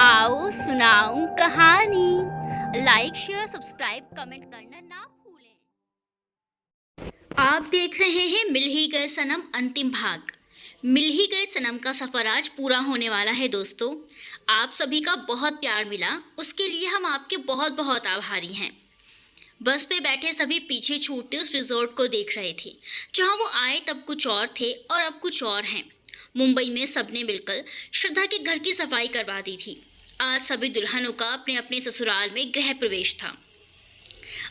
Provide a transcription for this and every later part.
आओ सुनाऊं कहानी। लाइक शेयर सब्सक्राइब कमेंट करना ना भूलें। आप देख रहे हैं मिल ही गए सनम अंतिम भाग। मिल ही गए सनम का सफर आज पूरा होने वाला है दोस्तों। आप सभी का बहुत प्यार मिला, उसके लिए हम आपके बहुत बहुत आभारी हैं। बस पे बैठे सभी पीछे छूटते उस रिजॉर्ट को देख रहे थे जहां वो आए तब कुछ और थे और अब कुछ और हैं। मुंबई में सबने मिलकर श्रद्धा के घर की सफाई करवा दी थी। आज सभी दुल्हनों का अपने अपने ससुराल में गृह प्रवेश था।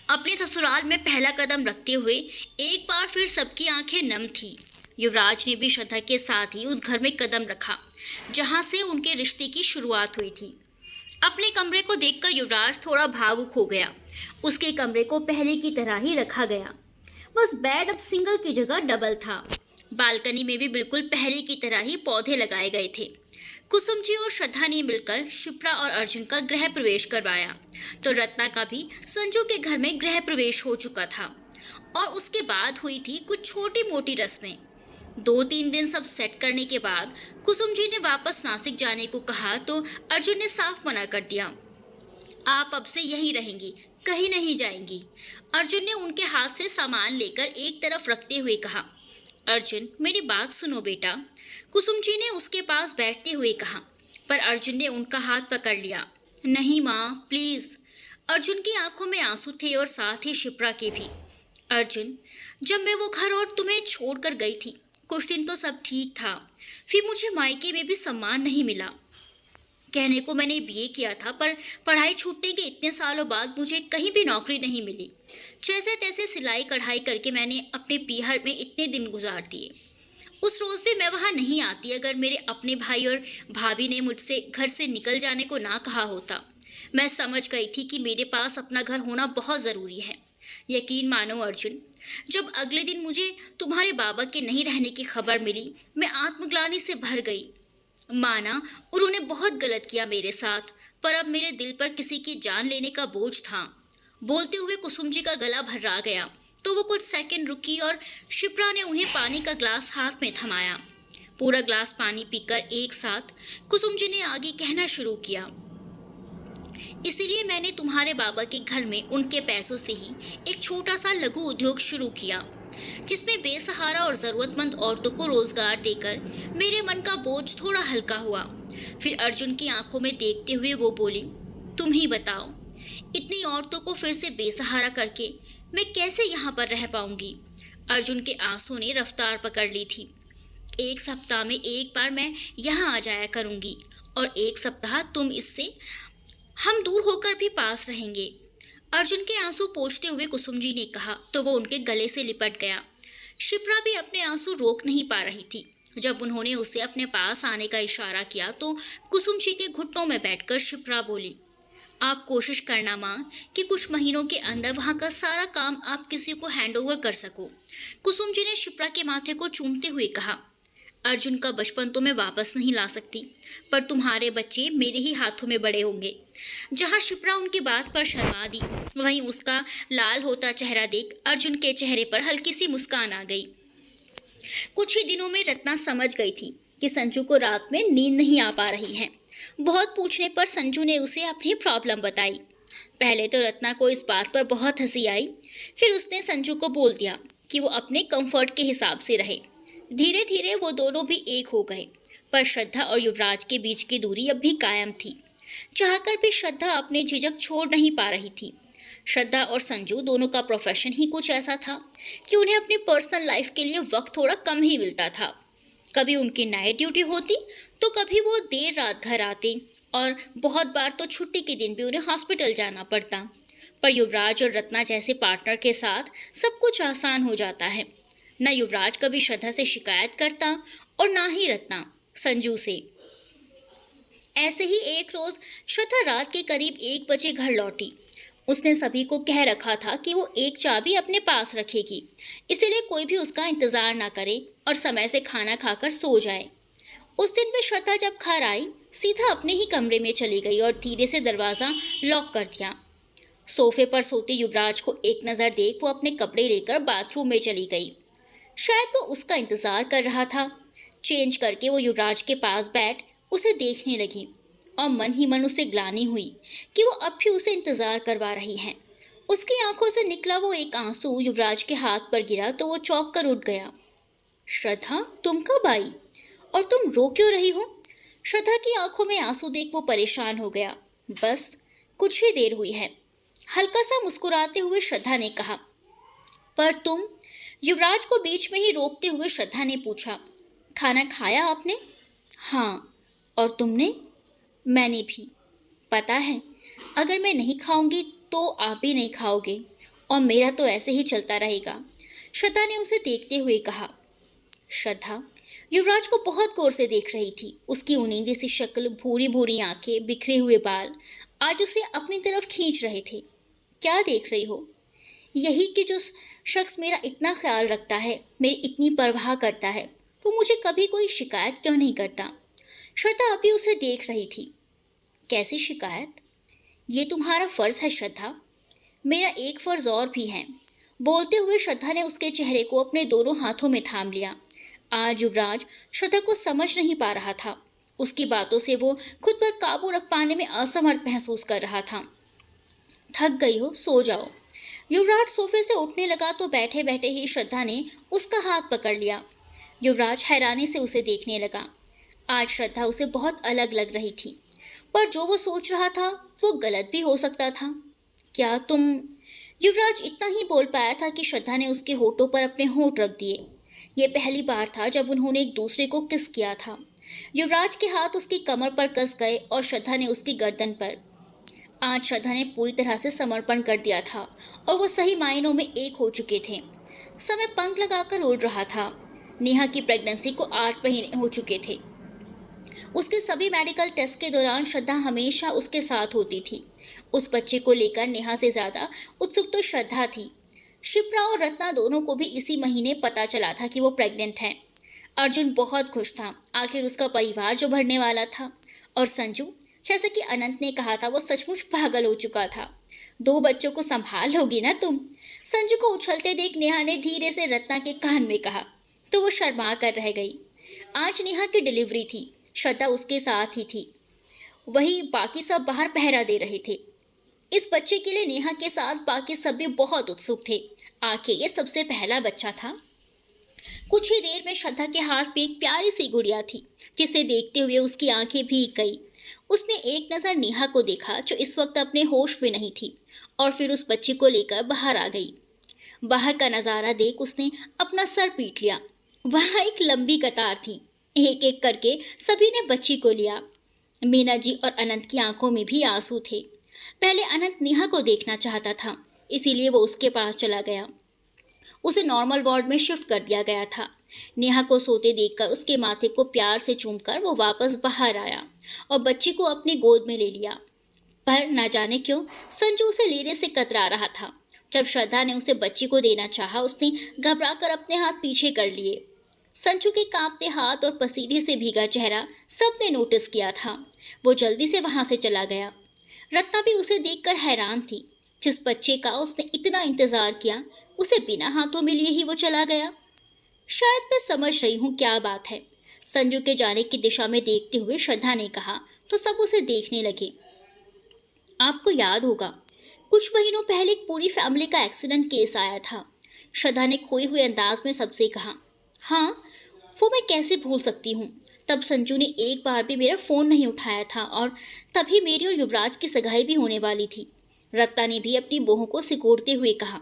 अपने ससुराल में पहला कदम रखते हुए एक बार फिर सबकी आंखें नम थी। युवराज ने भी श्रद्धा के साथ ही उस घर में कदम रखा जहां से उनके रिश्ते की शुरुआत हुई थी। अपने कमरे को देखकर युवराज थोड़ा भावुक हो गया। उसके कमरे को पहले की तरह ही रखा गया, बस बेड अब सिंगल की जगह डबल था। बालकनी में भी बिल्कुल पहले की तरह ही पौधे लगाए गए थे। कुसुम जी और श्रद्धा ने मिलकर शिप्रा और अर्जुन का गृह प्रवेश करवाया, तो रत्ना का भी संजू के घर में गृह प्रवेश हो चुका था। और उसके बाद हुई थी कुछ छोटी मोटी रस्में। 2-3 दिन सब सेट करने के बाद कुसुम जी ने वापस नासिक जाने को कहा तो अर्जुन ने साफ मना कर दिया। आप अब से यहीं रहेंगी, कहीं नहीं जाएंगी। अर्जुन ने उनके हाथ से सामान लेकर एक तरफ रखते हुए कहा। अर्जुन, मेरी बात सुनो बेटा, कुसुम जी ने उसके पास बैठते हुए कहा। पर अर्जुन ने उनका हाथ पकड़ लिया। नहीं माँ, प्लीज। अर्जुन की आंखों में आंसू थे और साथ ही शिप्रा के भी। अर्जुन, जब मैं वो घर और तुम्हें छोड़कर गई थी, कुछ दिन तो सब ठीक था, फिर मुझे मायके में भी सम्मान नहीं मिला। कहने को मैंने बीए किया था, पर पढ़ाई छूटने के इतने सालों बाद मुझे कहीं भी नौकरी नहीं मिली। जैसे तैसे सिलाई कढ़ाई करके मैंने अपने पीहर में इतने दिन गुजार दिए। उस रोज़ भी मैं वहाँ नहीं आती अगर मेरे अपने भाई और भाभी ने मुझसे घर से निकल जाने को ना कहा होता। मैं समझ गई थी कि मेरे पास अपना घर होना बहुत ज़रूरी है। यकीन मानो अर्जुन, जब अगले दिन मुझे तुम्हारे बाबा के नहीं रहने की खबर मिली, मैं आत्मग्लानि से भर गई। माना उन्होंने बहुत गलत किया मेरे साथ, पर अब मेरे दिल पर किसी की जान लेने का बोझ था। बोलते हुए कुसुम जी का गला भर्रा गया, तो वो कुछ सेकंड रुकी और शिप्रा ने उन्हें पानी का ग्लास हाथ में थमाया। पूरा ग्लास पानी पीकर एक साथ कुसुम जी ने आगे कहना शुरू किया। इसीलिए मैंने तुम्हारे बाबा के घर में उनके पैसों से ही एक छोटा सा लघु उद्योग शुरू किया, जिसमें बेसहारा और ज़रूरतमंद औरतों को रोजगार देकर मेरे मन का बोझ थोड़ा हल्का हुआ। फिर अर्जुन की आंखों में देखते हुए वो बोली, तुम ही बताओ, इतनी औरतों को फिर से बेसहारा करके मैं कैसे यहाँ पर रह पाऊंगी। अर्जुन के आंसू ने रफ्तार पकड़ ली थी। 1 सप्ताह में एक बार मैं यहाँ आ जाया करूंगी और 1 सप्ताह तुम, इससे हम दूर होकर भी पास रहेंगे। अर्जुन के आंसू पोंछते हुए कुसुम जी ने कहा तो वो उनके गले से लिपट गया। शिप्रा भी अपने आंसू रोक नहीं पा रही थी। जब उन्होंने उसे अपने पास आने का इशारा किया तो कुसुम जी के घुटनों में बैठकर शिप्रा बोली, आप कोशिश करना माँ कि कुछ महीनों के अंदर वहाँ का सारा काम आप किसी को हैंड ओवर कर सको। कुसुम जी ने शिप्रा के माथे को चूमते हुए कहा, अर्जुन का बचपन तो मैं वापस नहीं ला सकती, पर तुम्हारे बच्चे मेरे ही हाथों में बड़े होंगे। जहाँ शिप्रा उनकी बात पर शर्मा दी, वहीं उसका लाल होता चेहरा देख अर्जुन के चेहरे पर हल्की सी मुस्कान आ गई। कुछ ही दिनों में रत्ना समझ गई थी कि संजू को रात में नींद नहीं आ पा रही है। बहुत पूछने पर संजू ने उसे अपनी प्रॉब्लम बताई। पहले तो रत्ना को इस बात पर बहुत हंसी आई, फिर उसने संजू को बोल दिया कि वो अपने कंफर्ट के हिसाब से रहे। धीरे धीरे वो दोनों भी एक हो गए, पर श्रद्धा और युवराज के बीच की दूरी अब भी कायम थी। चाहकर भी श्रद्धा अपने झिझक छोड़ नहीं पा रही थी। श्रद्धा और संजू दोनों का प्रोफेशन ही कुछ ऐसा था कि उन्हें अपनी पर्सनल लाइफ के लिए वक्त थोड़ा कम ही मिलता था। कभी उनकी नाइट ड्यूटी होती तो कभी वो देर रात घर आते, और बहुत बार तो छुट्टी के दिन भी उन्हें हॉस्पिटल जाना पड़ता। पर युवराज और रत्ना जैसे पार्टनर के साथ सब कुछ आसान हो जाता है। न युवराज कभी श्रद्धा से शिकायत करता और ना ही रत्ना संजू से। ऐसे ही एक रोज श्रद्धा रात के करीब 1 बजे घर लौटी। उसने सभी को कह रखा था कि वो एक चाबी अपने पास रखेगी, इसलिए कोई भी उसका इंतजार ना करे और समय से खाना खाकर सो जाए। उस दिन भी श्रद्धा जब घर आई, सीधा अपने ही कमरे में चली गई और धीरे से दरवाज़ा लॉक कर दिया। सोफे पर सोते युवराज को एक नज़र देख वो अपने कपड़े लेकर बाथरूम में चली गई। शायद वो उसका इंतज़ार कर रहा था। चेंज करके वो युवराज के पास बैठ उसे देखने लगी और मन ही मन उसे ग्लानि हुई कि वो अब भी उसे इंतजार करवा रही है। उसकी आंखों से निकला वो एक आंसू युवराज के हाथ पर गिरा तो वो चौंक कर उठ गया। श्रद्धा, तुम कब आई और तुम रो क्यों रही हो? श्रद्धा की आंखों में आंसू देख वो परेशान हो गया। बस कुछ ही देर हुई है, हल्का सा मुस्कुराते हुए श्रद्धा ने कहा। पर तुम? युवराज को बीच में ही रोकते हुए श्रद्धा ने पूछा। खाना खाया आपने? हाँ। और तुमने? मैंने भी। पता है, अगर मैं नहीं खाऊंगी तो आप भी नहीं खाओगे और मेरा तो ऐसे ही चलता रहेगा, श्रद्धा ने उसे देखते हुए कहा। श्रद्धा युवराज को बहुत गौर से देख रही थी। उसकी उनींदी सी शक्ल, भूरी भूरी आंखें, बिखरे हुए बाल आज उसे अपनी तरफ खींच रहे थे। क्या देख रही हो? यही कि जो शख्स मेरा इतना ख्याल रखता है, मेरी इतनी परवाह करता है, वो मुझे कभी कोई शिकायत क्यों नहीं करता? श्रद्धा अभी उसे देख रही थी। कैसी शिकायत? ये तुम्हारा फर्ज है श्रद्धा। मेरा एक फर्ज और भी है। बोलते हुए श्रद्धा ने उसके चेहरे को अपने दोनों हाथों में थाम लिया। आज युवराज श्रद्धा को समझ नहीं पा रहा था। उसकी बातों से वो खुद पर काबू रख पाने में असमर्थ महसूस कर रहा था। थक गई हो, सो जाओ। युवराज सोफे से उठने लगा तो बैठे बैठे ही श्रद्धा ने उसका हाथ पकड़ लिया। युवराज हैरानी से उसे देखने लगा। आज श्रद्धा उसे बहुत अलग लग रही थी, पर जो वो सोच रहा था वो गलत भी हो सकता था। क्या तुम? युवराज इतना ही बोल पाया था कि श्रद्धा ने उसके होठों पर अपने होंठ रख दिए। ये पहली बार था जब उन्होंने एक दूसरे को किस किया था। युवराज के हाथ उसकी कमर पर कस गए और श्रद्धा ने उसकी गर्दन पर। आज श्रद्धा ने पूरी तरह से समर्पण कर दिया था और वो सही मायनों में एक हो चुके थे। समय पंख लगाकर उड़ रहा था। नेहा की प्रेगनेंसी को 8 महीने हो चुके थे। उसके सभी मेडिकल टेस्ट के दौरान श्रद्धा हमेशा उसके साथ होती थी। उस बच्चे को लेकर नेहा से ज़्यादा उत्सुक तो श्रद्धा थी। शिप्रा और रत्ना दोनों को भी इसी महीने पता चला था कि वो प्रेग्नेंट है। अर्जुन बहुत खुश था, आखिर उसका परिवार जो बढ़ने वाला था। और संजू, जैसा कि अनंत ने कहा था, वो सचमुच पागल हो चुका था। 2 बच्चों को संभाल लोगी ना तुम? संजू को उछलते देख नेहा ने धीरे से रत्ना के कान में कहा तो वो शर्मा कर रह गई। आज नेहा की डिलीवरी थी। श्रद्धा उसके साथ ही थी। वही बाकी सब बाहर पहरा दे रहे थे। इस बच्चे के लिए नेहा के साथ बाकी सब भी बहुत उत्सुक थे। आखिर ये सबसे पहला बच्चा था। कुछ ही देर में श्रद्धा के हाथ में एक प्यारी सी गुड़िया थी, जिसे देखते हुए उसकी आंखें भीग गई। उसने एक नज़र नेहा को देखा जो इस वक्त अपने होश में नहीं थी, और फिर उस बच्ची को लेकर बाहर आ गई। बाहर का नज़ारा देख उसने अपना सर पीट लिया। वहाँ एक लंबी कतार थी। एक एक करके सभी ने बच्ची को लिया। मीना जी और अनंत की आंखों में भी आंसू थे। पहले अनंत नेहा को देखना चाहता था, इसीलिए वो उसके पास चला गया। उसे नॉर्मल वार्ड में शिफ्ट कर दिया गया था। नेहा को सोते देखकर उसके माथे को प्यार से चूमकर वो वापस बाहर आया और बच्ची को अपनी गोद में ले लिया। पर न जाने क्यों संजू उसे लेने से कतरा रहा था। जब श्रद्धा ने उसे बच्ची को देना चाहा, उसने घबराकर अपने हाथ पीछे कर लिए। संजू के कांपते हाथ और पसीने से भीगा चेहरा सबने नोटिस किया था। वो जल्दी से वहां से चला गया। रत्ना भी उसे देखकर हैरान थी। जिस बच्चे का उसने इतना इंतजार किया, उसे बिना हाथों में लिए ही वो चला गया। शायद मैं समझ रही हूँ क्या बात है, संजू के जाने की दिशा में देखते हुए श्रद्धा ने कहा तो सब उसे देखने लगे। आपको याद होगा, कुछ महीनों पहले एक पूरी फैमिली का एक्सीडेंट केस आया था। श्रद्धा ने खोए हुए अंदाज में सबसे कहा। हाँ, वो मैं कैसे भूल सकती हूँ। तब संजू ने एक बार भी मेरा फ़ोन नहीं उठाया था और तभी मेरी और युवराज की सगाई भी होने वाली थी। रत्ना ने भी अपनी बहू को सिकोड़ते हुए कहा।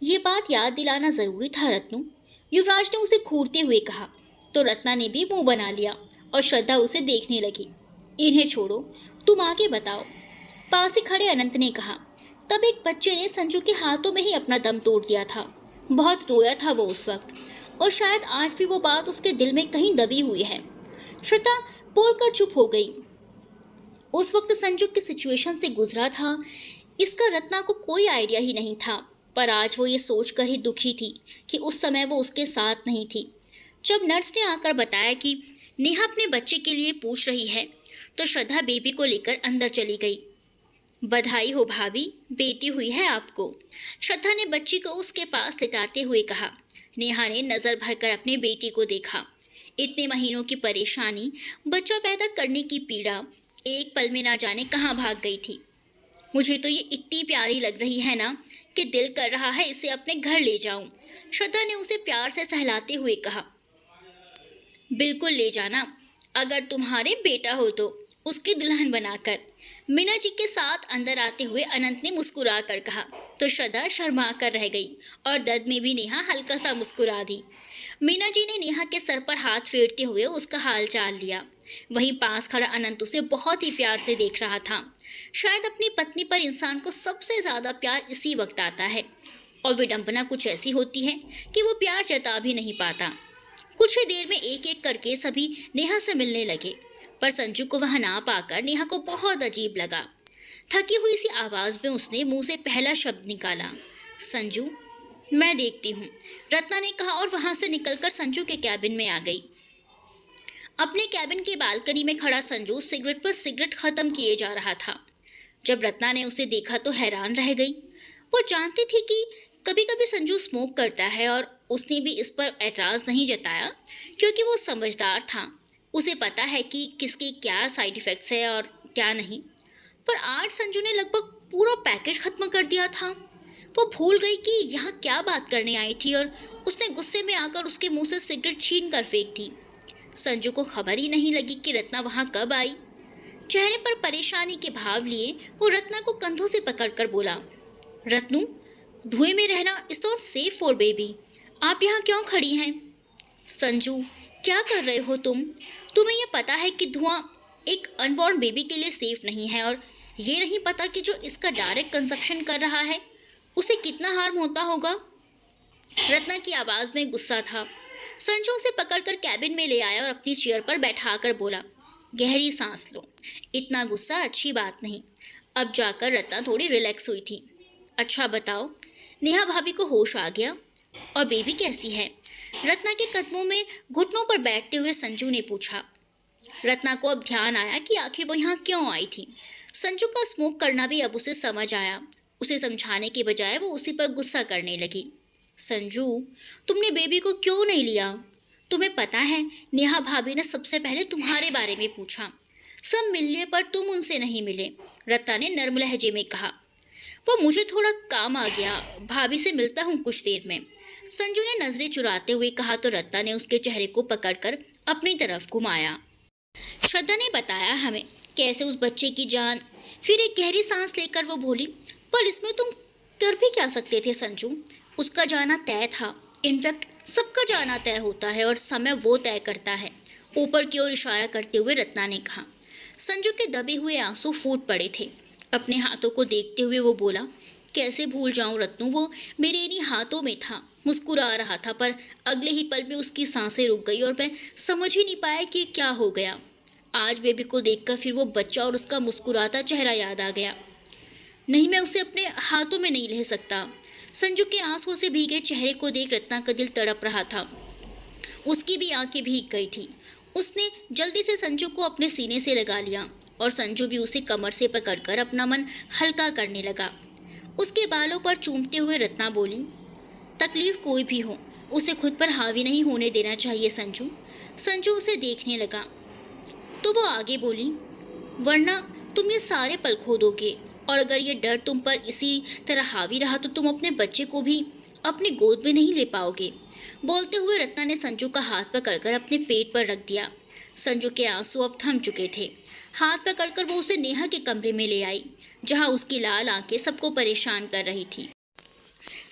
ये बात याद दिलाना ज़रूरी था रत्नू, युवराज ने उसे घूरते हुए कहा। तो रत्ना ने भी मुंह बना लिया और श्रद्धा उसे देखने लगी। इन्हें छोड़ो, तुम आगे बताओ, पास ही खड़े अनंत ने कहा। तब एक बच्चे ने संजू के हाथों में ही अपना दम तोड़ दिया था। बहुत रोया था वो उस वक्त, और शायद आज भी वो बात उसके दिल में कहीं दबी हुई है। श्रद्धा बोलकर चुप हो गई। उस वक्त संजू की सिचुएशन से गुजरा था, इसका रत्ना को कोई आइडिया ही नहीं था। पर आज वो ये सोचकर ही दुखी थी कि उस समय वो उसके साथ नहीं थी। जब नर्स ने आकर बताया कि नेहा अपने बच्चे के लिए पूछ रही है, तो श्रद्धा बेबी को लेकर अंदर चली गई। बधाई हो भाभी, बेटी हुई है आपको, श्रद्धा ने बच्ची को उसके पास लिटाते हुए कहा। नेहा ने नज़र भरकर अपनी बेटी को देखा। इतने महीनों की परेशानी, बच्चा पैदा करने की पीड़ा, एक पल में ना जाने कहाँ भाग गई थी। मुझे तो ये इतनी प्यारी लग रही है ना कि दिल कर रहा है इसे अपने घर ले जाऊं। श्रद्धा ने उसे प्यार से सहलाते हुए कहा। बिल्कुल ले जाना, अगर तुम्हारे बेटा हो तो उसकी दुल्हन बनाकर। मीना जी के साथ अंदर आते हुए अनंत ने मुस्कुरा कर कहा तो श्रद्धा शर्मा कर रह गई और दर्द में भी नेहा हल्का सा मुस्कुरा दी। मीना जी ने नेहा के सर पर हाथ फेरते हुए उसका हाल चाल लिया। वहीं पास खड़ा अनंत उसे बहुत ही प्यार से देख रहा था। शायद अपनी पत्नी पर इंसान को सबसे ज़्यादा प्यार इसी वक्त आता है और विडंबना कुछ ऐसी होती है कि वो प्यार जता भी नहीं पाता। कुछ ही देर में एक एक करके सभी नेहा से मिलने लगे, पर संजू को वह ना पाकर नेहा को बहुत अजीब लगा। थकी हुई सी आवाज़ में उसने मुंह से पहला शब्द निकाला, संजू। मैं देखती हूँ, रत्ना ने कहा और वहाँ से निकलकर संजू के कैबिन में आ गई। अपने कैबिन की बालकनी में खड़ा संजू सिगरेट पर सिगरेट खत्म किए जा रहा था। जब रत्ना ने उसे देखा तो हैरान रह गई। वो जानती थी कि कभी कभी संजू स्मोक करता है और उसने भी इस पर एतराज़ नहीं जताया क्योंकि वो समझदार था। उसे पता है कि किसके क्या साइड इफ़ेक्ट्स है और क्या नहीं। पर आज संजू ने लगभग पूरा पैकेट ख़त्म कर दिया था। वो भूल गई कि यहाँ क्या बात करने आई थी और उसने गुस्से में आकर उसके मुंह से सिगरेट छीन कर फेंक दी। संजू को खबर ही नहीं लगी कि रत्ना वहाँ कब आई। चेहरे पर परेशानी के भाव लिए वो रत्ना को कंधों से पकड़कर बोला, रत्नू, धुएं में रहना is not safe for baby. आप यहाँ क्यों खड़ी हैं? संजू, क्या कर रहे हो तुम? तुम्हें यह पता है कि धुआं एक अनबॉर्न बेबी के लिए सेफ नहीं है और ये नहीं पता कि जो इसका डायरेक्ट कंजप्शन कर रहा है उसे कितना हार्म होता होगा। रत्ना की आवाज़ में गुस्सा था। संजू उसे पकड़कर कैबिन में ले आया और अपनी चेयर पर बैठाकर बोला, गहरी सांस लो, इतना गुस्सा अच्छी बात नहीं। अब जाकर रत्ना थोड़ी रिलैक्स हुई थी। अच्छा बताओ। नेहा भाभी को होश आ गया। और बेबी कैसी है? रत्ना के कदमों में घुटनों पर बैठते हुए संजू ने पूछा। रत्ना को अब ध्यान आया कि आखिर वो यहाँ क्यों आई थी। संजू का स्मोक करना भी अब उसे समझ आया। उसे समझाने के बजाय वो उसी पर गुस्सा करने लगी। संजू, तुमने बेबी को क्यों नहीं लिया? तुम्हें पता है नेहा भाभी ने सबसे पहले तुम्हारे बारे में पूछा। सब मिलने पर तुम उनसे नहीं मिले। रत्ना ने नर्म लहजे में कहा। वो मुझे थोड़ा काम आ गया, भाभी से मिलता हूँ कुछ देर में। संजू ने नजरें चुराते हुए कहा तो रत्ना ने उसके चेहरे को पकड़कर अपनी तरफ घुमाया। श्रद्धा ने बताया हमें कैसे उस बच्चे की जान। फिर एक गहरी सांस लेकर वो बोली, पर इसमें तुम कर भी क्या सकते थे संजू? उसका जाना तय था। इनफैक्ट सबका जाना तय होता है और समय वो तय करता है। ऊपर की ओर इशारा करते हुए रत्ना ने कहा। संजू के दबे हुए आंसू फूट पड़े थे। अपने हाथों को देखते हुए वो बोला, कैसे भूल जाऊं रत्नू, वो मेरे इन्हीं हाथों में था। मुस्कुरा रहा था पर अगले ही पल में उसकी सांसें रुक गई और मैं समझ ही नहीं पाया कि क्या हो गया। आज बेबी को देखकर फिर वो बच्चा और उसका मुस्कुराता चेहरा याद आ गया। नहीं, मैं उसे अपने हाथों में नहीं ले सकता। संजू के आंसुओं से भीगे चेहरे को देख रत्ना का दिल तड़प रहा था। उसकी भी आंखें भीग गई थी। उसने जल्दी से संजू को अपने सीने से लगा लिया और संजू भी उसे कमर से पकड़कर अपना मन हल्का करने लगा। उसके बालों पर चूमते हुए रत्ना बोली, तकलीफ कोई भी हो उसे खुद पर हावी नहीं होने देना चाहिए संजू। संजू उसे देखने लगा तो वो आगे बोली, वरना तुम ये सारे पल खो दोगे और अगर ये डर तुम पर इसी तरह हावी रहा तो तुम अपने बच्चे को भी अपनी गोद में नहीं ले पाओगे। बोलते हुए रत्ना ने संजू का हाथ पकड़कर अपने पेट पर रख दिया। संजू के आंसू अब थम चुके थे। हाथ पकड़कर वो उसे नेहा के कमरे में ले आई जहाँ उसकी लाल आंखें सबको परेशान कर रही थी।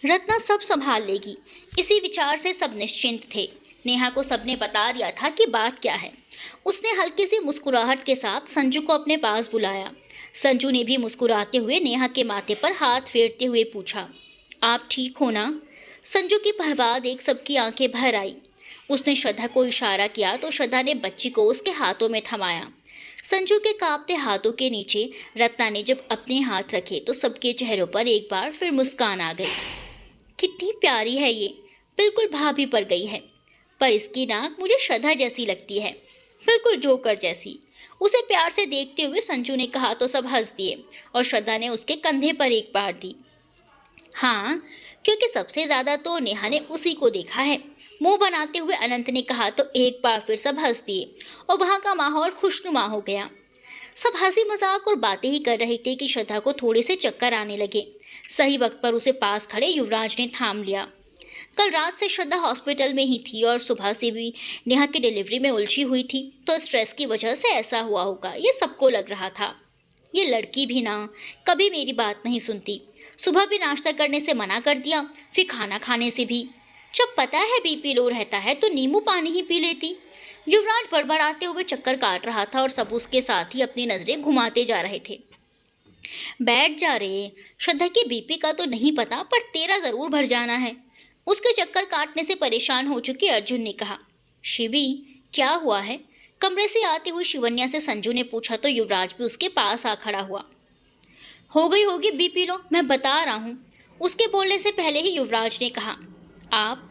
रत्ना सब संभाल लेगी, इसी विचार से सब निश्चिंत थे। नेहा को सबने बता दिया था कि बात क्या है। उसने हल्की सी मुस्कुराहट के साथ संजू को अपने पास बुलाया। संजू ने भी मुस्कुराते हुए नेहा के माथे पर हाथ फेरते हुए पूछा, आप ठीक हो ना? संजू की परवाह देख सबकी आंखें भर आई। उसने श्रद्धा को इशारा किया तो श्रद्धा ने बच्ची को उसके हाथों में थमाया। संजू के कांपते हाथों के नीचे रत्ना ने जब अपने हाथ रखे तो सबके चेहरों पर एक बार फिर मुस्कान आ गई। कितनी प्यारी है ये, बिल्कुल भाभी पर गई है। पर इसकी नाक मुझे श्रद्धा जैसी लगती है, बिल्कुल जोकर जैसी। उसे प्यार से देखते हुए संजू ने कहा तो सब हंस दिए और श्रद्धा ने उसके कंधे पर एक बार दी। हाँ, क्योंकि सबसे ज़्यादा तो नेहा ने उसी को देखा है। मुंह बनाते हुए अनंत ने कहा तो एक बार फिर सब हंस दिए और वहाँ का माहौल खुशनुमा हो गया। सब हंसी मजाक और बातें ही कर रहे थे कि श्रद्धा को थोड़े से चक्कर आने लगे। सही वक्त पर उसे पास खड़े युवराज ने थाम लिया। कल रात से श्रद्धा हॉस्पिटल में ही थी और सुबह से भी नेहा की डिलीवरी में उलझी हुई थी, तो स्ट्रेस की वजह से ऐसा हुआ होगा, ये सबको लग रहा था। ये लड़की भी ना कभी मेरी बात नहीं सुनती। सुबह भी नाश्ता करने से मना कर दिया, फिर खाना खाने से भी। जब पता है बीपी लो रहता है तो नींबू पानी ही पी लेती। युवराज बड़बड़ाते हुए चक्कर काट रहा था और सब उसके साथ ही अपनी नजरें घुमाते जा रहे थे। बैठ जा रे, श्रद्धा की बीपी का तो नहीं पता पर तेरा जरूर भर जाना है। उसके चक्कर काटने से परेशान हो चुके अर्जुन ने कहा। शिवी, क्या हुआ है? कमरे से आते हुए शिवन्या से संजू ने पूछा तो युवराज भी उसके पास आ खड़ा हुआ। हो गई होगी बीपी लो, मैं बता रहा हूँ। उसके बोलने से पहले ही युवराज ने कहा। आप?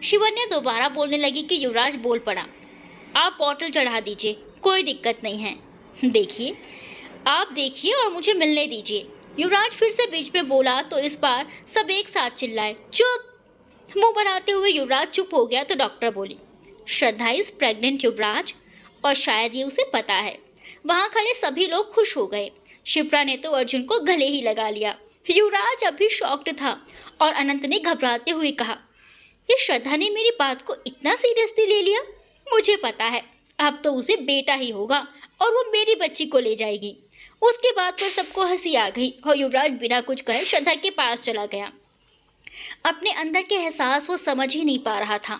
शिवन्या दोबारा बोलने लगी कि युवराज बोल पड़ा। आप बॉटल चढ़ा दीजिए, कोई दिक्कत नहीं है। देखिए, आप देखिए और मुझे मिलने दीजिए। युवराज फिर से बीच में बोला तो इस बार सब एक साथ चिल्लाए, चुप। मुंह बनाते हुए युवराज चुप हो गया तो डॉक्टर बोली, श्रद्धा इज प्रेग्नेंट युवराज, और शायद ये उसे पता है। वहां खड़े सभी लोग खुश हो गए। शिप्रा ने तो अर्जुन को गले ही लगा लिया। युवराज अभी शॉक्ड था और अनंत ने घबराते हुए कहा, ये श्रद्धा ने मेरी बात को इतना सीरियसली ले लिया। मुझे पता है अब तो उसे बेटा ही होगा और वो मेरी बच्ची को ले जाएगी। उसके बाद तो सबको हंसी आ गई और युवराज बिना कुछ कहे श्रद्धा के पास चला गया। अपने अंदर के एहसास वो समझ ही नहीं पा रहा था।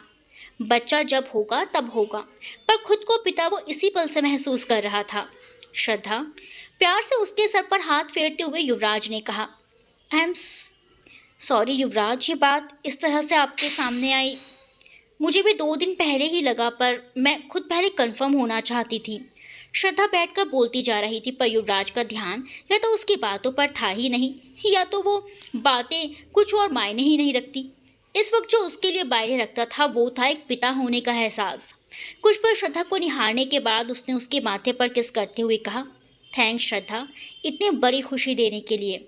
बच्चा जब होगा तब होगा, पर खुद को पिता वो इसी पल से महसूस कर रहा था। श्रद्धा, प्यार से उसके सर पर हाथ फेरते हुए युवराज ने कहा। आई एम सॉरी युवराज, ये बात इस तरह से आपके सामने आई। मुझे भी 2 दिन पहले ही लगा, पर मैं खुद पहले कंफर्म होना चाहती थी। श्रद्धा बैठकर बोलती जा रही थी, पर युवराज का ध्यान या तो उसकी बातों पर था ही नहीं, या तो वो बातें कुछ और मायने ही नहीं रखती। इस वक्त जो उसके लिए मायने रखता था वो था एक पिता होने का एहसास। कुछ पल श्रद्धा को निहारने के बाद उसने उसके माथे पर किस करते हुए कहा, थैंक्स श्रद्धा, इतनी बड़ी खुशी देने के लिए।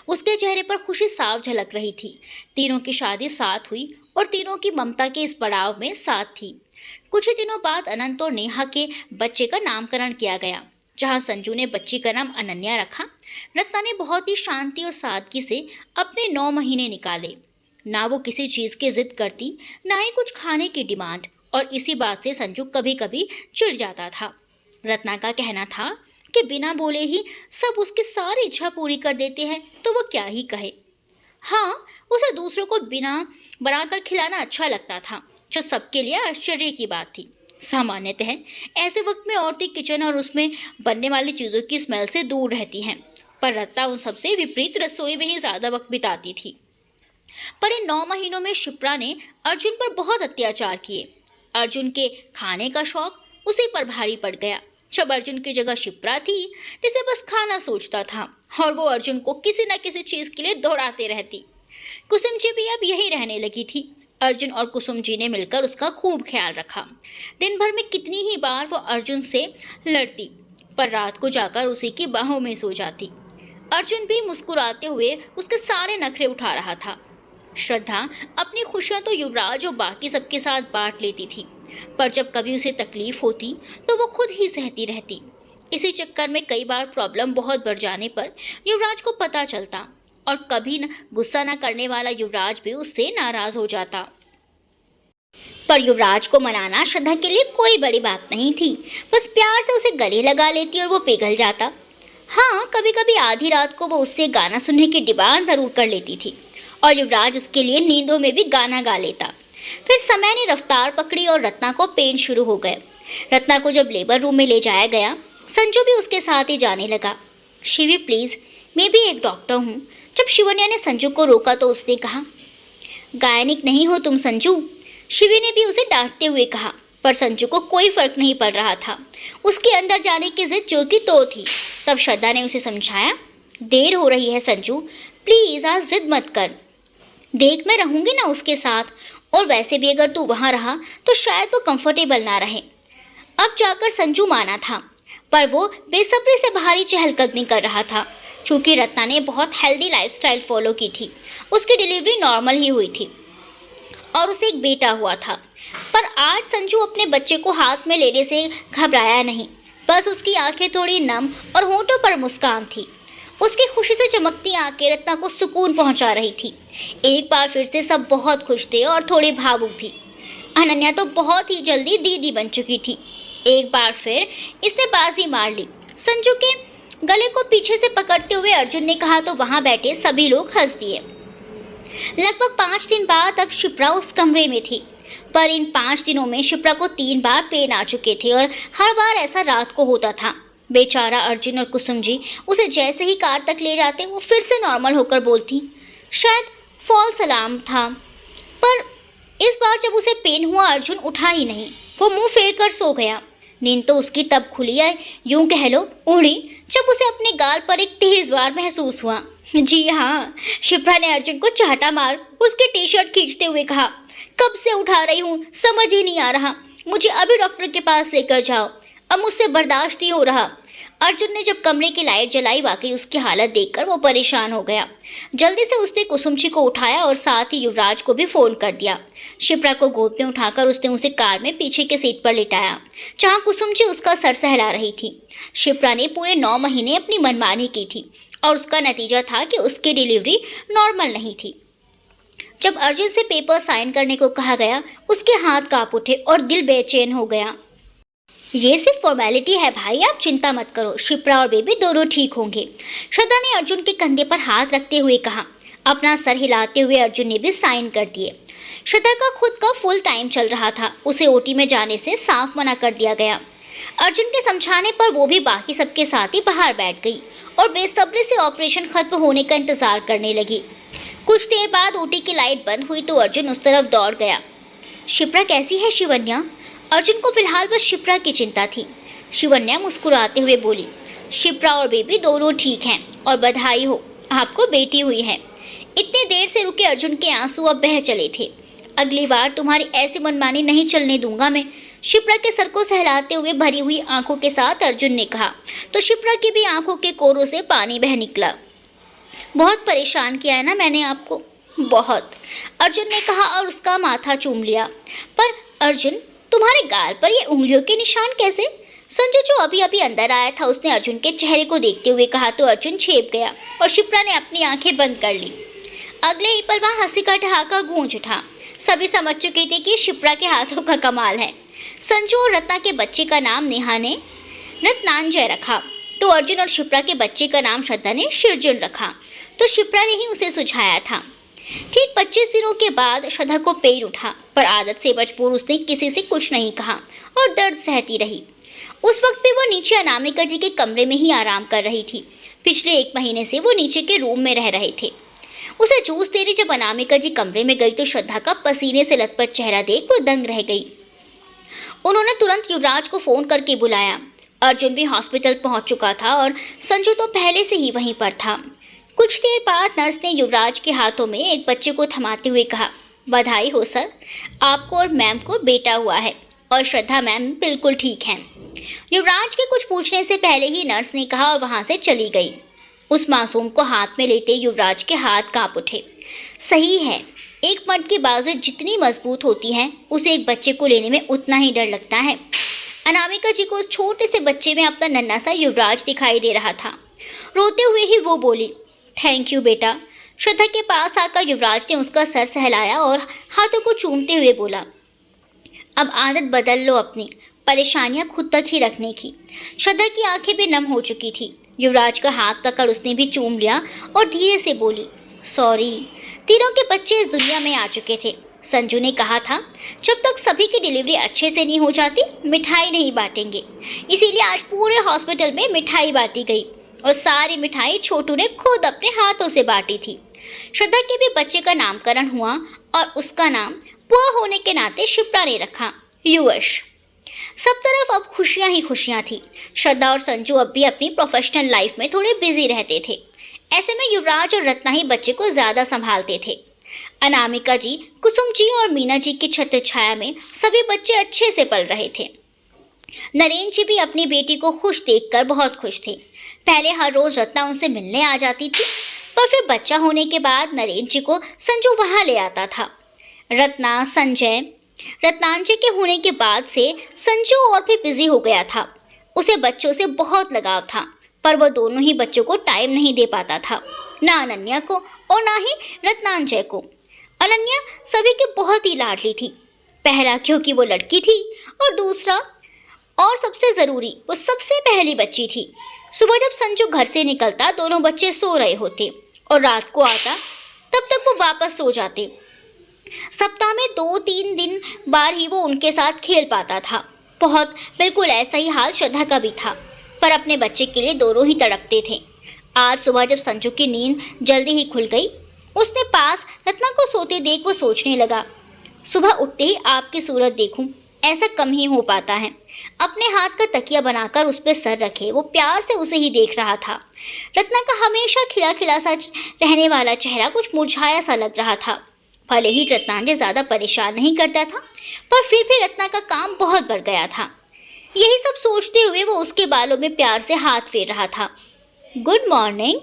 उसके चेहरे पर खुशी साफ झलक रही थी। तीनों की शादी साथ हुई और तीनों की ममता के इस पड़ाव में साथ थी। कुछ ही दिनों बाद अनंत और नेहा के बच्चे का नामकरण किया गया। जहां संजू ने बच्ची का नाम अनन्या रखा, रत्ना ने बहुत ही शांति और सादगी से अपने 9 महीने निकाले। ना वो किसी चीज़ की जिद करती, ना ही कुछ खाने की डिमांड, और इसी बात से संजू कभी कभी चिढ़ जाता था। रत्ना का कहना था कि बिना बोले ही सब उसकी सारी इच्छा पूरी कर देते हैं, तो वो क्या ही कहे। हाँ, उसे दूसरों को बिना बनाकर खिलाना अच्छा लगता था, जो सबके लिए आश्चर्य की बात थी। सामान्यतः ऐसे वक्त में औरतें किचन और उसमें बनने वाली चीज़ों की स्मेल से दूर रहती हैं, पर रत्ना उन सबसे विपरीत रसोई में ही ज़्यादा वक्त बिताती थी। पर इन 9 महीनों में शिप्रा ने अर्जुन पर बहुत अत्याचार किए। अर्जुन के खाने का शौक उसी पर भारी पड़ गया। जब अर्जुन की जगह शिप्रा थी, जिसे बस खाना सोचता था, और वो अर्जुन को किसी न किसी चीज़ के लिए दौड़ाते रहती। कुसुम जी भी अब यही रहने लगी थी। अर्जुन और कुसुम जी ने मिलकर उसका खूब ख्याल रखा। दिन भर में कितनी ही बार वो अर्जुन से लड़ती, पर रात को जाकर उसी की बाहों में सो जाती। अर्जुन भी मुस्कुराते हुए उसके सारे नखरे उठा रहा था। श्रद्धा अपनी खुशियां तो युवराज और बाकी सबके साथ बांट लेती थी, पर जब कभी उसे तकलीफ होती तो वो खुद ही सहती रहती। इसी चक्कर में कई बार प्रॉब्लम बहुत बढ़ जाने पर युवराज को पता चलता, और कभी गुस्सा न करने वाला युवराज भी उससे नाराज हो जाता। पर युवराज को मनाना श्रद्धा के लिए कोई बड़ी बात नहीं थी। बस प्यार से उसे गले लगा लेती और वो पिघल जाता। हाँ, कभी कभी आधी रात को वो उससे गाना सुनने की डिमांड जरूर कर लेती थी, और युवराज उसके लिए नींदों में भी गाना गा लेता। फिर समय ने रफ्तार पकड़ी और रत्ना को पेन शुरू हो गए। रत्ना को जब लेबर रूम में ले जाया गया, संजू भी उसके साथ ही जाने लगा। शिवी प्लीज़, मैं भी एक डॉक्टर हूँ। जब शिवन्या ने संजू को रोका तो उसने कहा, गायनिक नहीं हो तुम संजू। शिवी ने भी उसे डांटते हुए कहा, पर संजू को कोई फर्क नहीं पड़ रहा था। उसके अंदर जाने की जिद जो कि तो थी। तब श्रद्धा ने उसे समझाया, देर हो रही है संजू, प्लीज़ आज जिद मत कर। देख, मैं रहूँगी ना उसके साथ, और वैसे भी अगर तू वहाँ रहा तो शायद वो कंफर्टेबल ना रहे। अब जाकर संजू माना था, पर वो बेसब्री से भारी चहलकदमी कर रहा था। चूँकि रत्ना ने बहुत हेल्दी लाइफस्टाइल फॉलो की थी, उसकी डिलीवरी नॉर्मल ही हुई थी और उसे एक बेटा हुआ था। पर आज संजू अपने बच्चे को हाथ में लेने से घबराया नहीं। बस उसकी आंखें थोड़ी नम और होंठों पर मुस्कान थी। उसकी खुशी से चमकती आंखें रत्ना को सुकून पहुंचा रही थी। एक बार फिर से सब बहुत खुश थे और थोड़े भावुक भी। अनन्या तो बहुत ही जल्दी दीदी बन चुकी थी। एक बार फिर इसने बाजी मार ली। संजू के गले को पीछे से पकड़ते हुए अर्जुन ने कहा तो वहां बैठे सभी लोग हंस दिए। लगभग 5 दिन बाद अब शिप्रा उस कमरे में थी, पर इन 5 दिनों में शिप्रा को 3 बार पेन आ चुके थे और हर बार ऐसा रात को होता था। बेचारा अर्जुन और कुसुम जी उसे जैसे ही कार तक ले जाते वो फिर से नॉर्मल होकर बोलती। शायद फॉल्स अलार्म था, पर इस बार जब उसे पेन हुआ अर्जुन उठा ही नहीं। वो मुंह फेर कर सो गया। नींद तो उसकी तब खुली है, यूं कह लो उड़ी, जब उसे अपने गाल पर एक तेज वार महसूस हुआ। जी हाँ, शिप्रा ने अर्जुन को चाहता मार उसके टी शर्ट खींचते हुए कहा, कब से उठा रही हूँ समझ ही नहीं आ रहा, मुझे अभी डॉक्टर के पास लेकर जाओ, अब मुझसे बर्दाश्त नहीं हो रहा। अर्जुन ने जब कमरे की लाइट जलाई वाकई उसकी हालत देखकर वो परेशान हो गया। जल्दी से उसने कुसुम जी को उठाया और साथ ही युवराज को भी फोन कर दिया। शिप्रा को गोद में उठाकर उसने उसे कार में पीछे के सीट पर लिटाया, जहां कुसुम जी उसका सर सहला रही थी। शिप्रा ने पूरे 9 महीने अपनी मनमानी की थी और उसका नतीजा था कि उसकी डिलीवरी नॉर्मल नहीं थी। जब अर्जुन से पेपर साइन करने को कहा गया उसके हाथ कांप उठे और दिल बेचैन हो गया। ये सिर्फ फॉर्मेलिटी है भाई, आप चिंता मत करो, शिप्रा और बेबी दोनों ठीक होंगे, श्रद्धा ने अर्जुन के कंधे पर हाथ रखते हुए कहा। अपना सर हिलाते हुए अर्जुन ने भी साइन कर दिए। श्रद्धा का खुद का फुल टाइम चल रहा था, उसे ओटी में जाने से साफ मना कर दिया गया। अर्जुन के समझाने पर वो भी बाकी सबके साथ ही बाहर बैठ गई और बेसब्री से ऑपरेशन खत्म होने का इंतजार करने लगी। कुछ देर बाद ओटी की लाइट बंद हुई तो अर्जुन उस तरफ दौड़ गया। शिप्रा कैसी है शिवन्या? अर्जुन को फिलहाल बस शिप्रा की चिंता थी। शिवन्या मुस्कुराते हुए बोली, शिप्रा और बेबी दोनों ठीक हैं और बधाई हो, आपको बेटी हुई है। इतने देर से रुके अर्जुन के आंसू अब बह चले थे। अगली बार तुम्हारी ऐसी मनमानी नहीं चलने दूंगा मैं, शिप्रा के सर को सहलाते हुए भरी हुई आंखों के साथ अर्जुन ने कहा। तो शिप्रा की भी आंखों के कोरों से पानी बह निकला। बहुत परेशान किया है ना मैंने आपको, बहुत, अर्जुन ने कहा और उसका माथा चूम लिया। पर अर्जुन, तुम्हारे गाल पर ये उंगलियों के निशान कैसे? संजू जो अभी अभी अंदर आया था उसने अर्जुन के चेहरे को देखते हुए कहा तो अर्जुन छेप गया और शिप्रा ने अपनी आंखें बंद कर ली। अगले ही पल वहाँ हंसी का ठहाका गूंज उठा। सभी समझ चुके थे कि शिप्रा के हाथों का कमाल है। संजू और रत्ना के बच्चे का नाम नेहा ने रत्नांजय रखा तो अर्जुन और शिप्रा के बच्चे का नाम श्रद्धा ने शिरजुन रखा तो शिप्रा ने ही उसे सुझाया था। ठीक 25 दिनों के बाद श्रद्धा को पेन उठा, पर आदत से बचकर उसने किसी से कुछ नहीं कहा और दर्द सहती रही। उस वक्त भी वो नीचे अनामिका जी के कमरे में ही आराम कर रही थी। पिछले 1 महीने से वो नीचे के रूम में रह रहे थे। उसे जूस दे रही जब अनामिका जी कमरे में गई तो श्रद्धा का पसीने से लथपथ चेहरा देख वो दंग रह गई। उन्होंने तुरंत युवराज को फोन करके बुलाया। अर्जुन भी हॉस्पिटल पहुंच चुका था और संजू तो पहले से ही वहीं पर था। कुछ देर बाद नर्स ने युवराज के हाथों में एक बच्चे को थमाते हुए कहा, बधाई हो सर, आपको और मैम को बेटा हुआ है और श्रद्धा मैम बिल्कुल ठीक हैं। युवराज के कुछ पूछने से पहले ही नर्स ने कहा और वहां से चली गई। उस मासूम को हाथ में लेते युवराज के हाथ कांप उठे। सही है, एक मर्द की बाजुएं जितनी मजबूत होती हैं उसे एक बच्चे को लेने में उतना ही डर लगता है। अनामिका जी को उस छोटे से बच्चे में अपना नन्हा सा युवराज दिखाई दे रहा था। रोते हुए ही वो बोली, थैंक यू बेटा। श्रद्धा के पास आकर युवराज ने उसका सर सहलाया और हाथों को चूमते हुए बोला, अब आदत बदल लो अपनी, परेशानियां खुद तक ही रखने की। श्रद्धा की आंखें भी नम हो चुकी थी। युवराज का हाथ पकड़ उसने भी चूम लिया और धीरे से बोली, सॉरी। तीनों के बच्चे इस दुनिया में आ चुके थे। संजू ने कहा था जब तक सभी की डिलीवरी अच्छे से नहीं हो जाती मिठाई नहीं बांटेंगे, इसीलिए आज पूरे हॉस्पिटल में मिठाई बांटी गई और सारी मिठाई छोटू ने खुद अपने हाथों से बांटी थी। श्रद्धा के भी बच्चे का नामकरण हुआ और उसका नाम बुआ होने के नाते शिप्रा ने रखा, युवश। सब तरफ अब खुशियां ही खुशियां थी। श्रद्धा और संजू अब भी अपनी प्रोफेशनल लाइफ में थोड़े बिजी रहते थे। ऐसे में युवराज और रत्ना ही बच्चे को ज्यादा संभालते थे। अनामिका जी, कुसुम जी और मीना जी की छत्र छाया में सभी बच्चे अच्छे से पल रहे थे। नरेन जी भी अपनी बेटी को खुश देखकर बहुत खुश थे। पहले हर रोज रत्ना उनसे मिलने आ जाती थी, पर फिर बच्चा होने के बाद नरेन जी को संजू वहां ले आता था। रत्नांजय के होने के बाद से संजू और भी बिजी हो गया था। उसे बच्चों से बहुत लगाव था, पर वो दोनों ही बच्चों को टाइम नहीं दे पाता था, ना अनन्या को और ना ही रत्नांजय को। अनन्या सभी की बहुत ही लाडली थी, पहला क्योंकि वो लड़की थी और दूसरा और सबसे ज़रूरी वो सबसे पहली बच्ची थी। सुबह जब संजू घर से निकलता दोनों बच्चे सो रहे होते और रात को आता तब तक वो वापस सो जाते। सप्ताह में 2-3 दिन बार ही वो उनके साथ खेल पाता था। बहुत बिल्कुल ऐसा ही हाल श्रद्धा का भी था, पर अपने बच्चे के लिए दोनों ही तड़पते थे। आज सुबह जब संजू की नींद जल्दी ही खुल गई, उसने पास रत्ना को सोते देख वो सोचने लगा, सुबह उठते ही आपकी सूरत देखूं, ऐसा कम ही हो पाता है। अपने हाथ का तकिया बनाकर उस पर सर रखे वो प्यार से उसे ही देख रहा था। रत्ना का हमेशा खिला खिला सा रहने वाला चेहरा कुछ मुरझाया सा लग रहा था। भले ही रत्नांजय ज़्यादा परेशान नहीं करता था, पर फिर भी रत्ना का काम बहुत बढ़ गया था। यही सब सोचते हुए वो उसके बालों में प्यार से हाथ फेर रहा था। गुड मॉर्निंग,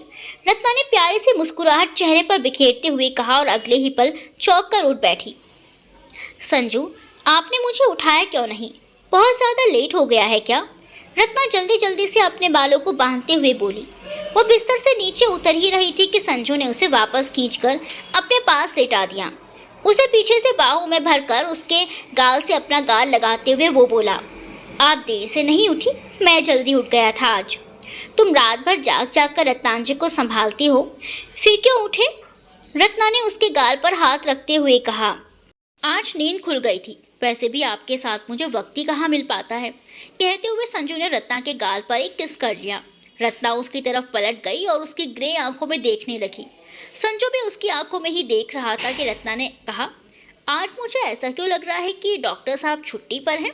रत्ना ने प्यारे से मुस्कुराहट चेहरे पर बिखेरते हुए कहा और अगले ही पल चौंक कर उठ बैठी। संजू, आपने मुझे उठाया क्यों नहीं? बहुत ज़्यादा लेट हो गया है क्या? रत्ना जल्दी जल्दी से अपने बालों को बांधते हुए बोली। वो बिस्तर से नीचे उतर ही रही थी कि संजू ने उसे वापस खींचकर अपने पास लेटा दिया। उसे पीछे से बाहों में भरकर उसके गाल से अपना गाल लगाते हुए वो बोला, आप देर से नहीं उठी? मैं जल्दी उठ गया था आज। तुम रात भर जाग जाग कर रत्नांजय को संभालती हो, फिर क्यों उठे? रत्ना ने उसके गाल पर हाथ रखते हुए कहा। आज नींद खुल गई थी, वैसे भी आपके साथ मुझे वक्त ही कहाँ मिल पाता है। कहते हुए संजू ने रत्ना के गाल पर एक किस कर लिया। रत्ना उसकी तरफ पलट गई और उसकी ग्रे आंखों में देखने लगी। संजू भी उसकी आंखों में ही देख रहा था कि रत्ना ने कहा, आज मुझे ऐसा क्यों लग रहा है कि डॉक्टर साहब छुट्टी पर हैं?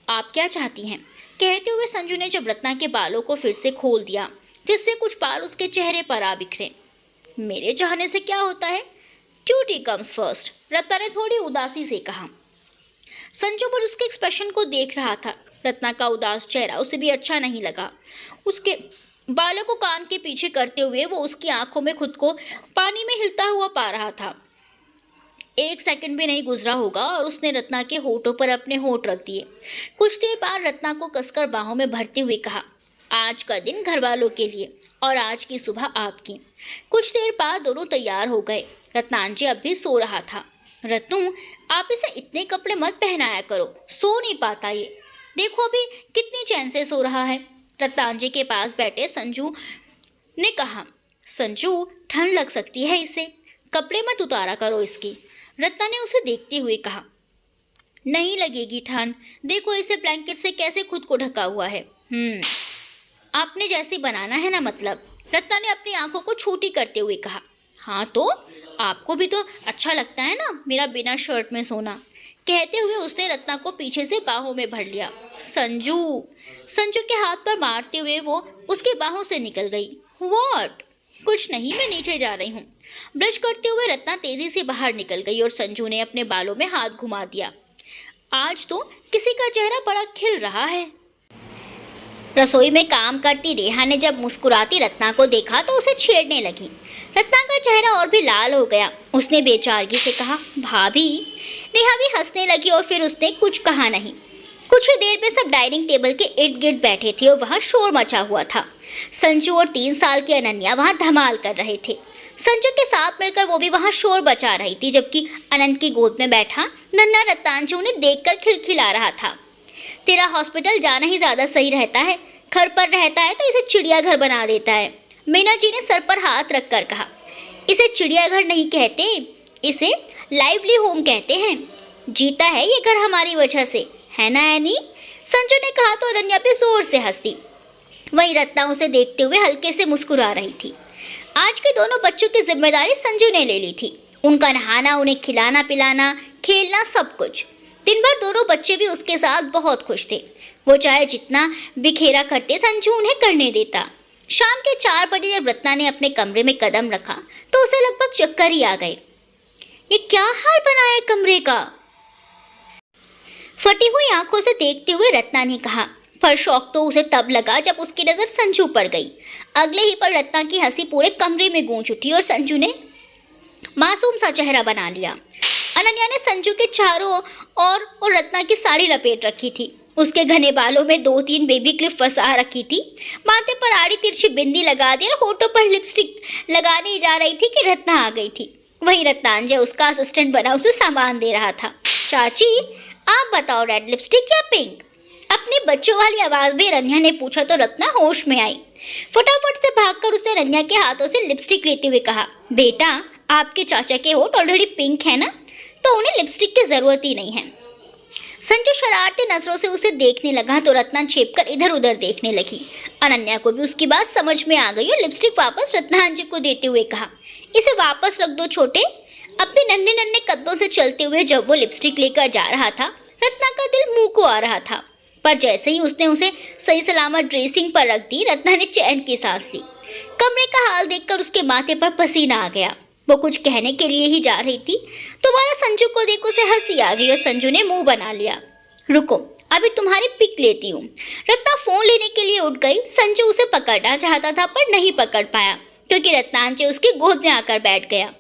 आप क्या चाहती हैं? कहते हुए संजू ने जब रत्ना के बालों को फिर से खोल दिया, जिससे कुछ बाल उसके चेहरे पर आ बिखरे। मेरे चाहने से क्या होता है? ड्यूटी कम्स फर्स्ट, रत्ना ने थोड़ी उदासी से कहा। संजू पर उसके एक्सप्रेशन को देख रहा था। रत्ना का उदास चेहरा उसे भी अच्छा नहीं लगा। उसके बालों को कान के पीछे करते हुए वो उसकी आंखों में खुद को पानी में हिलता हुआ पा रहा था। 1 सेकंड भी नहीं गुजरा होगा और उसने रत्ना के होठों पर अपने होठ रख दिए। कुछ देर बाद रत्ना को कसकर बाहों में भरते हुए कहा, आज का दिन घर वालों के लिए और आज की सुबह आपकी। कुछ देर बाद दोनों तैयार हो गए। रत्नांजय अब भी सो रहा था। रत्नू, आप इसे इतने कपड़े मत पहनाया करो, सो नहीं पाता ये। देखो अभी कितनी चैन से सो रहा है। रत्नांजय के पास बैठे संजू ने कहा। संजू, ठंड लग सकती है इसे, कपड़े मत उतारा करो इसकी। रत्ना ने उसे देखते हुए कहा। नहीं लगेगी ठंड, देखो इसे ब्लैंकेट से कैसे खुद को ढका हुआ है। आपने जैसे बनाना है ना, मतलब। रत्ना ने अपनी आंखों को छोटी करते हुए कहा। हाँ तो आपको भी तो अच्छा लगता है ना मेरा बिना शर्ट में सोना। कहते हुए उसने रत्ना को पीछे से बाहों में भर लिया। संजू के हाथ पर मारते हुए वो उसके बाहों से निकल गई। व्हाट? कुछ नहीं, मैं नीचे जा रही हूँ। ब्रश करते हुए रत्ना तेजी से बाहर निकल गई और संजू ने अपने बालों में हाथ घुमा दिया। आज तो किसी का चेहरा बड़ा खिल रहा है। रसोई में काम करती रेहा ने जब मुस्कुराती रत्ना को देखा तो उसे छेड़ने लगी। रत्ना का चेहरा और भी लाल हो गया। उसने बेचारगी से कहा, भाभी। नेहा भी हंसने लगी और फिर उसने कुछ कहा नहीं। कुछ ही देर में सब डाइनिंग टेबल के इर्द गिर्द बैठे थे और वहाँ शोर मचा हुआ था। संजू और 3 साल की अनन्या वहाँ धमाल कर रहे थे। संजू के साथ मिलकर वो भी वहाँ शोर बचा रही थी, जबकि अनंत की गोद में बैठा नन्हा रत्नांजय उन्हें देखकर खिलखिला रहा था। तेरा हॉस्पिटल जाना ही ज़्यादा सही रहता है, घर पर रहता है तो इसे चिड़ियाघर बना देता है। मीना जी ने सर पर हाथ रखकर कहा। इसे चिड़ियाघर नहीं कहते, इसे लाइवली होम कहते हैं। जीता है ये घर हमारी वजह से, है ना एनी? संजू ने कहा तो अनन्या भी जोर से हंसी। वहीं रत्ना उसे देखते हुए हल्के से मुस्कुरा रही थी। आज के दोनों बच्चों की जिम्मेदारी संजू ने ले ली थी। उनका नहाना, उन्हें खिलाना पिलाना, खेलना, सब कुछ। दिन भर दोनों बच्चे भी उसके साथ बहुत खुश थे। वो चाहे जितना बिखेरा करते संजू उन्हें करने देता। शाम के 4 बजे जब रत्ना ने अपने कमरे में कदम रखा तो उसे लगभग चक्कर ही आ गए। ये क्या हाल बनाया है कमरे का? फटी हुई आंखों से देखते हुए रत्ना ने कहा। पर शौक तो उसे तब लगा जब उसकी नजर संजू पर गई। अगले ही पल रत्ना की हंसी पूरे कमरे में गूंज उठी और संजू ने मासूम सा चेहरा बना लिया। अनन्या ने संजू के चारों और रत्ना की साड़ी लपेट रखी थी। उसके घने बालों में 2-3 बेबी क्लिप फंसा रखी थी। माथे पर आड़ी तिरछी बिंदी लगा दी और होठों पर लिपस्टिक लगाने जा रही थी कि रत्ना आ गई थी। वहीं रत्नांजय उसका असिस्टेंट बना उसे सामान दे रहा था। चाची, आप बताओ, रेड लिपस्टिक या पिंक? अपनी बच्चों वाली आवाज में रन्या ने पूछा तो रत्ना होश में आई। फटाफट से भागकर उसने रन्या के हाथों से लिपस्टिक लेते हुए कहा, बेटा, आपके चाचा के होठ ऑलरेडी पिंक है ना, तो उन्हें लिपस्टिक की जरूरत ही नहीं है। संजू शरारती नजरों से उसे देखने लगा तो रत्ना छेपकर इधर उधर देखने लगी। अनन्या को भी उसकी बात समझ में आ गई और लिपस्टिक वापस रत्नांजय को देते हुए कहा, इसे वापस रख दो छोटे। अपने नन्हे नन्हे कदमों से चलते हुए जब वो लिपस्टिक लेकर जा रहा था, रत्ना का दिल मुंह को आ रहा था, पर जैसे ही उसने उसे सही सलामत ड्रेसिंग पर रख दी, रत्ना ने चैन की सांस ली। कमरे का हाल देखकर उसके माथे पर पसीना आ गया। वो कुछ कहने के लिए ही जा रही थी, दोबारा संजू को देख उसे हंसी आ गई और संजू ने मुंह बना लिया। रुको, अभी तुम्हारी पिक लेती हूँ। रत्ना फोन लेने के लिए उठ गई। संजू उसे पकड़ना चाहता था पर नहीं पकड़ पाया क्योंकि रत्नांजय उसकी गोद में आकर बैठ गया।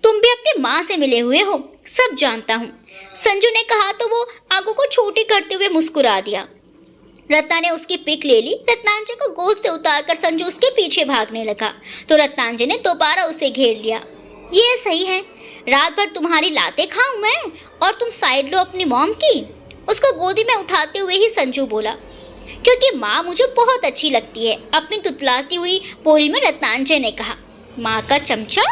तुम भी अपनी माँ से मिले हुए हो, सब जानता हूँ, संजू ने कहा तो वो आंखों को छोटी करते हुए मुस्कुरा दिया। रत्ना ने उसकी पिक ले ली। रत्नांजय को गोद से उतारकर संजू उसके पीछे भागने लगा तो रत्नांजय ने दोबारा उसे घेर लिया। ये सही है, रात भर तुम्हारी लातें खाऊं मैं और तुम साइड लो अपनी मॉम की। उसको गोदी में उठाते हुए ही संजू बोला, क्योंकि माँ मुझे बहुत अच्छी लगती है, अपनी तुतलाती हुई बोली में रत्नांजय ने कहा। माँ का चमचा,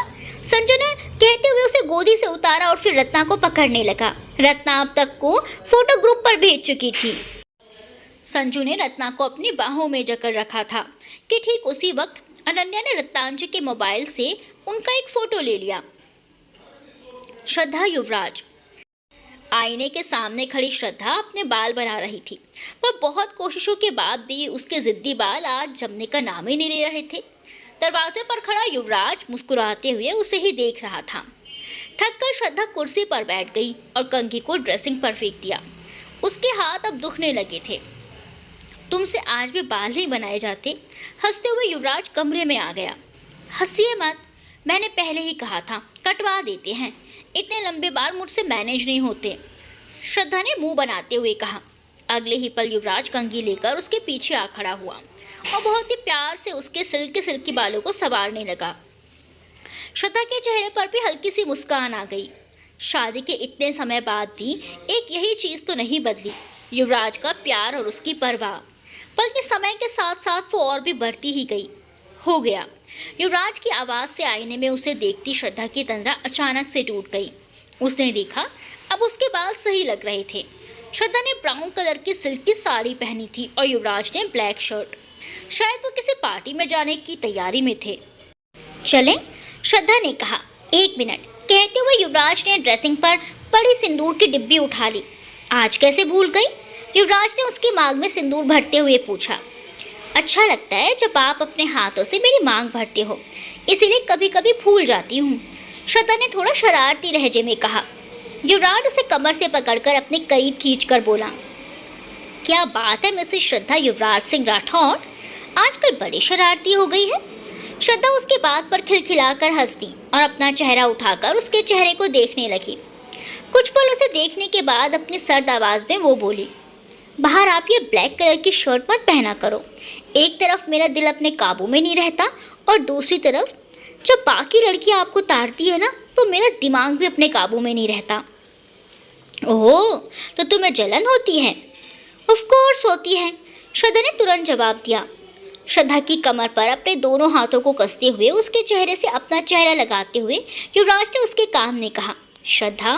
संजू ने कहते हुए उसे गोदी से उतारा और फिर रत्ना को पकड़ने लगा। रत्ना अब तक को फोटो ग्रुप पर भेज चुकी थी। संजू ने रत्ना को अपनी बाहों में जकड़ रखा था कि ठीक उसी वक्त अनन्या ने रत्नांजय के मोबाइल से उनका एक फोटो ले लिया। श्रद्धा युवराज। आईने के सामने खड़ी श्रद्धा अपने बाल बना रही थी, पर बहुत कोशिशों के बाद भी उसके जिद्दी बाल आज जमने का नाम ही नहीं ले रहे थे। दरवाजे पर खड़ा युवराज मुस्कुराते हुए उसे ही देख रहा था। थककर श्रद्धा कुर्सी पर बैठ गई और कंघी को ड्रेसिंग पर फेंक दिया। उसके हाथ अब दुखने लगे थे। तुमसे आज भी बाल नहीं बनाए जाते? हंसते हुए युवराज कमरे में आ गया। हंसिए मत, मैंने पहले ही कहा था, कटवा देते हैं, इतने लंबे बाल मुझसे मैनेज नहीं होते, श्रद्धा ने मुंह बनाते हुए कहा। अगले ही पल युवराज कंघी लेकर उसके पीछे आ खड़ा हुआ और बहुत ही प्यार से उसके सिल्की बालों को संवारने लगा। श्रद्धा के चेहरे पर भी हल्की सी मुस्कान आ गई। शादी के इतने समय बाद भी एक यही चीज़ तो नहीं बदली, युवराज का प्यार और उसकी परवाह, बल्कि समय के साथ साथ वो और भी बढ़ती ही गई। हो गया। युवराज की आवाज़ से आईने में उसे देखती श्रद्धा की तंद्रा अचानक से टूट गई। उसने देखा अब उसके बाल सही लग रहे थे। श्रद्धा ने ब्राउन कलर की सिल्की साड़ी पहनी थी और युवराज ने ब्लैक शर्ट। शायद वो किसी पार्टी में जाने की तैयारी में थे। चलें, श्रद्धा ने कहा। 1 मिनट, कहते हुए युवराज ने ड्रेसिंग पर पड़ी सिंदूर की डिब्बी उठा ली। आज कैसे भूल गई? युवराज ने उसकी मांग में सिंदूर भरते हुए पूछा। अच्छा लगता है जब आप अपने हाथों से मेरी मांग भरते हो, इसीलिए कभी कभी भूल जाती हूँ, श्रद्धा ने थोड़ा शरारती लहजे में कहा। युवराज उसे कमर से पकड़कर अपने करीब खींचकर बोला, क्या बात है मिसेस श्रद्धा युवराज सिंह राठौर, आजकल बड़ी शरारती हो गई है। श्रद्धा उसके बात पर खिलखिलाकर हंस दी और अपना चेहरा उठाकर उसके चेहरे को देखने लगी। कुछ पल उसे देखने के बाद अपनी सर्द आवाज में वो बोली, बाहर आप ये ब्लैक कलर की शर्ट मत पहना करो। एक तरफ मेरा दिल अपने काबू में नहीं रहता और दूसरी तरफ जब बाकी लड़कियां आपको ताड़ती है ना, तो मेरा दिमाग भी अपने काबू में नहीं रहता। ओह, तो तुम्हें जलन होती है? ऑफ कोर्स होती है, श्रद्धा ने तुरंत जवाब दिया। श्रद्धा की कमर पर अपने दोनों हाथों को कसते हुए उसके चेहरे से अपना चेहरा लगाते हुए युवराज ने उसके कान में कहा, श्रद्धा।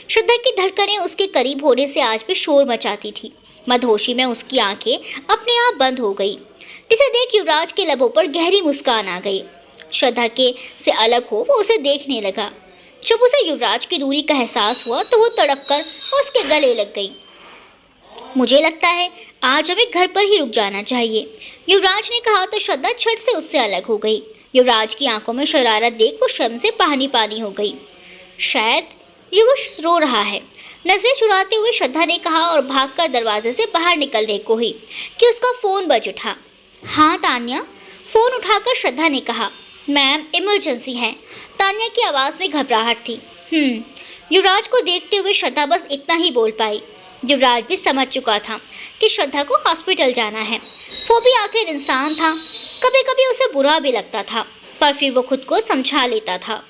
श्रद्धा की धड़कनें उसके करीब होने से आज भी शोर मचाती थी। मदहोशी में उसकी आंखें अपने आप बंद हो गई। इसे देख युवराज के लबों पर गहरी मुस्कान आ गई। श्रद्धा के से अलग हो वो उसे देखने लगा। जब उसे युवराज की दूरी का एहसास हुआ तो वो तड़प कर उसके गले लग गई। मुझे लगता है आज हमें घर पर ही रुक जाना चाहिए, युवराज ने कहा तो श्रद्धा झट से उससे अलग हो गई। युवराज की आंखों में शरारत देख वो शर्म से पानी पानी हो गई। शायद ये वो रो रहा है, नजरें चुराते हुए श्रद्धा ने कहा और भागकर दरवाजे से बाहर निकलने को ही कि उसका फ़ोन बज उठा। हाँ तान्या, फ़ोन उठाकर श्रद्धा ने कहा। मैम, इमरजेंसी है, तान्या की आवाज़ में घबराहट थी। युवराज को देखते हुए श्रद्धा बस इतना ही बोल पाई। युवराज भी समझ चुका था कि श्रद्धा को हॉस्पिटल जाना है। वो भी आखिर इंसान था, कभी कभी उसे बुरा भी लगता था, पर फिर वो खुद को समझा लेता था।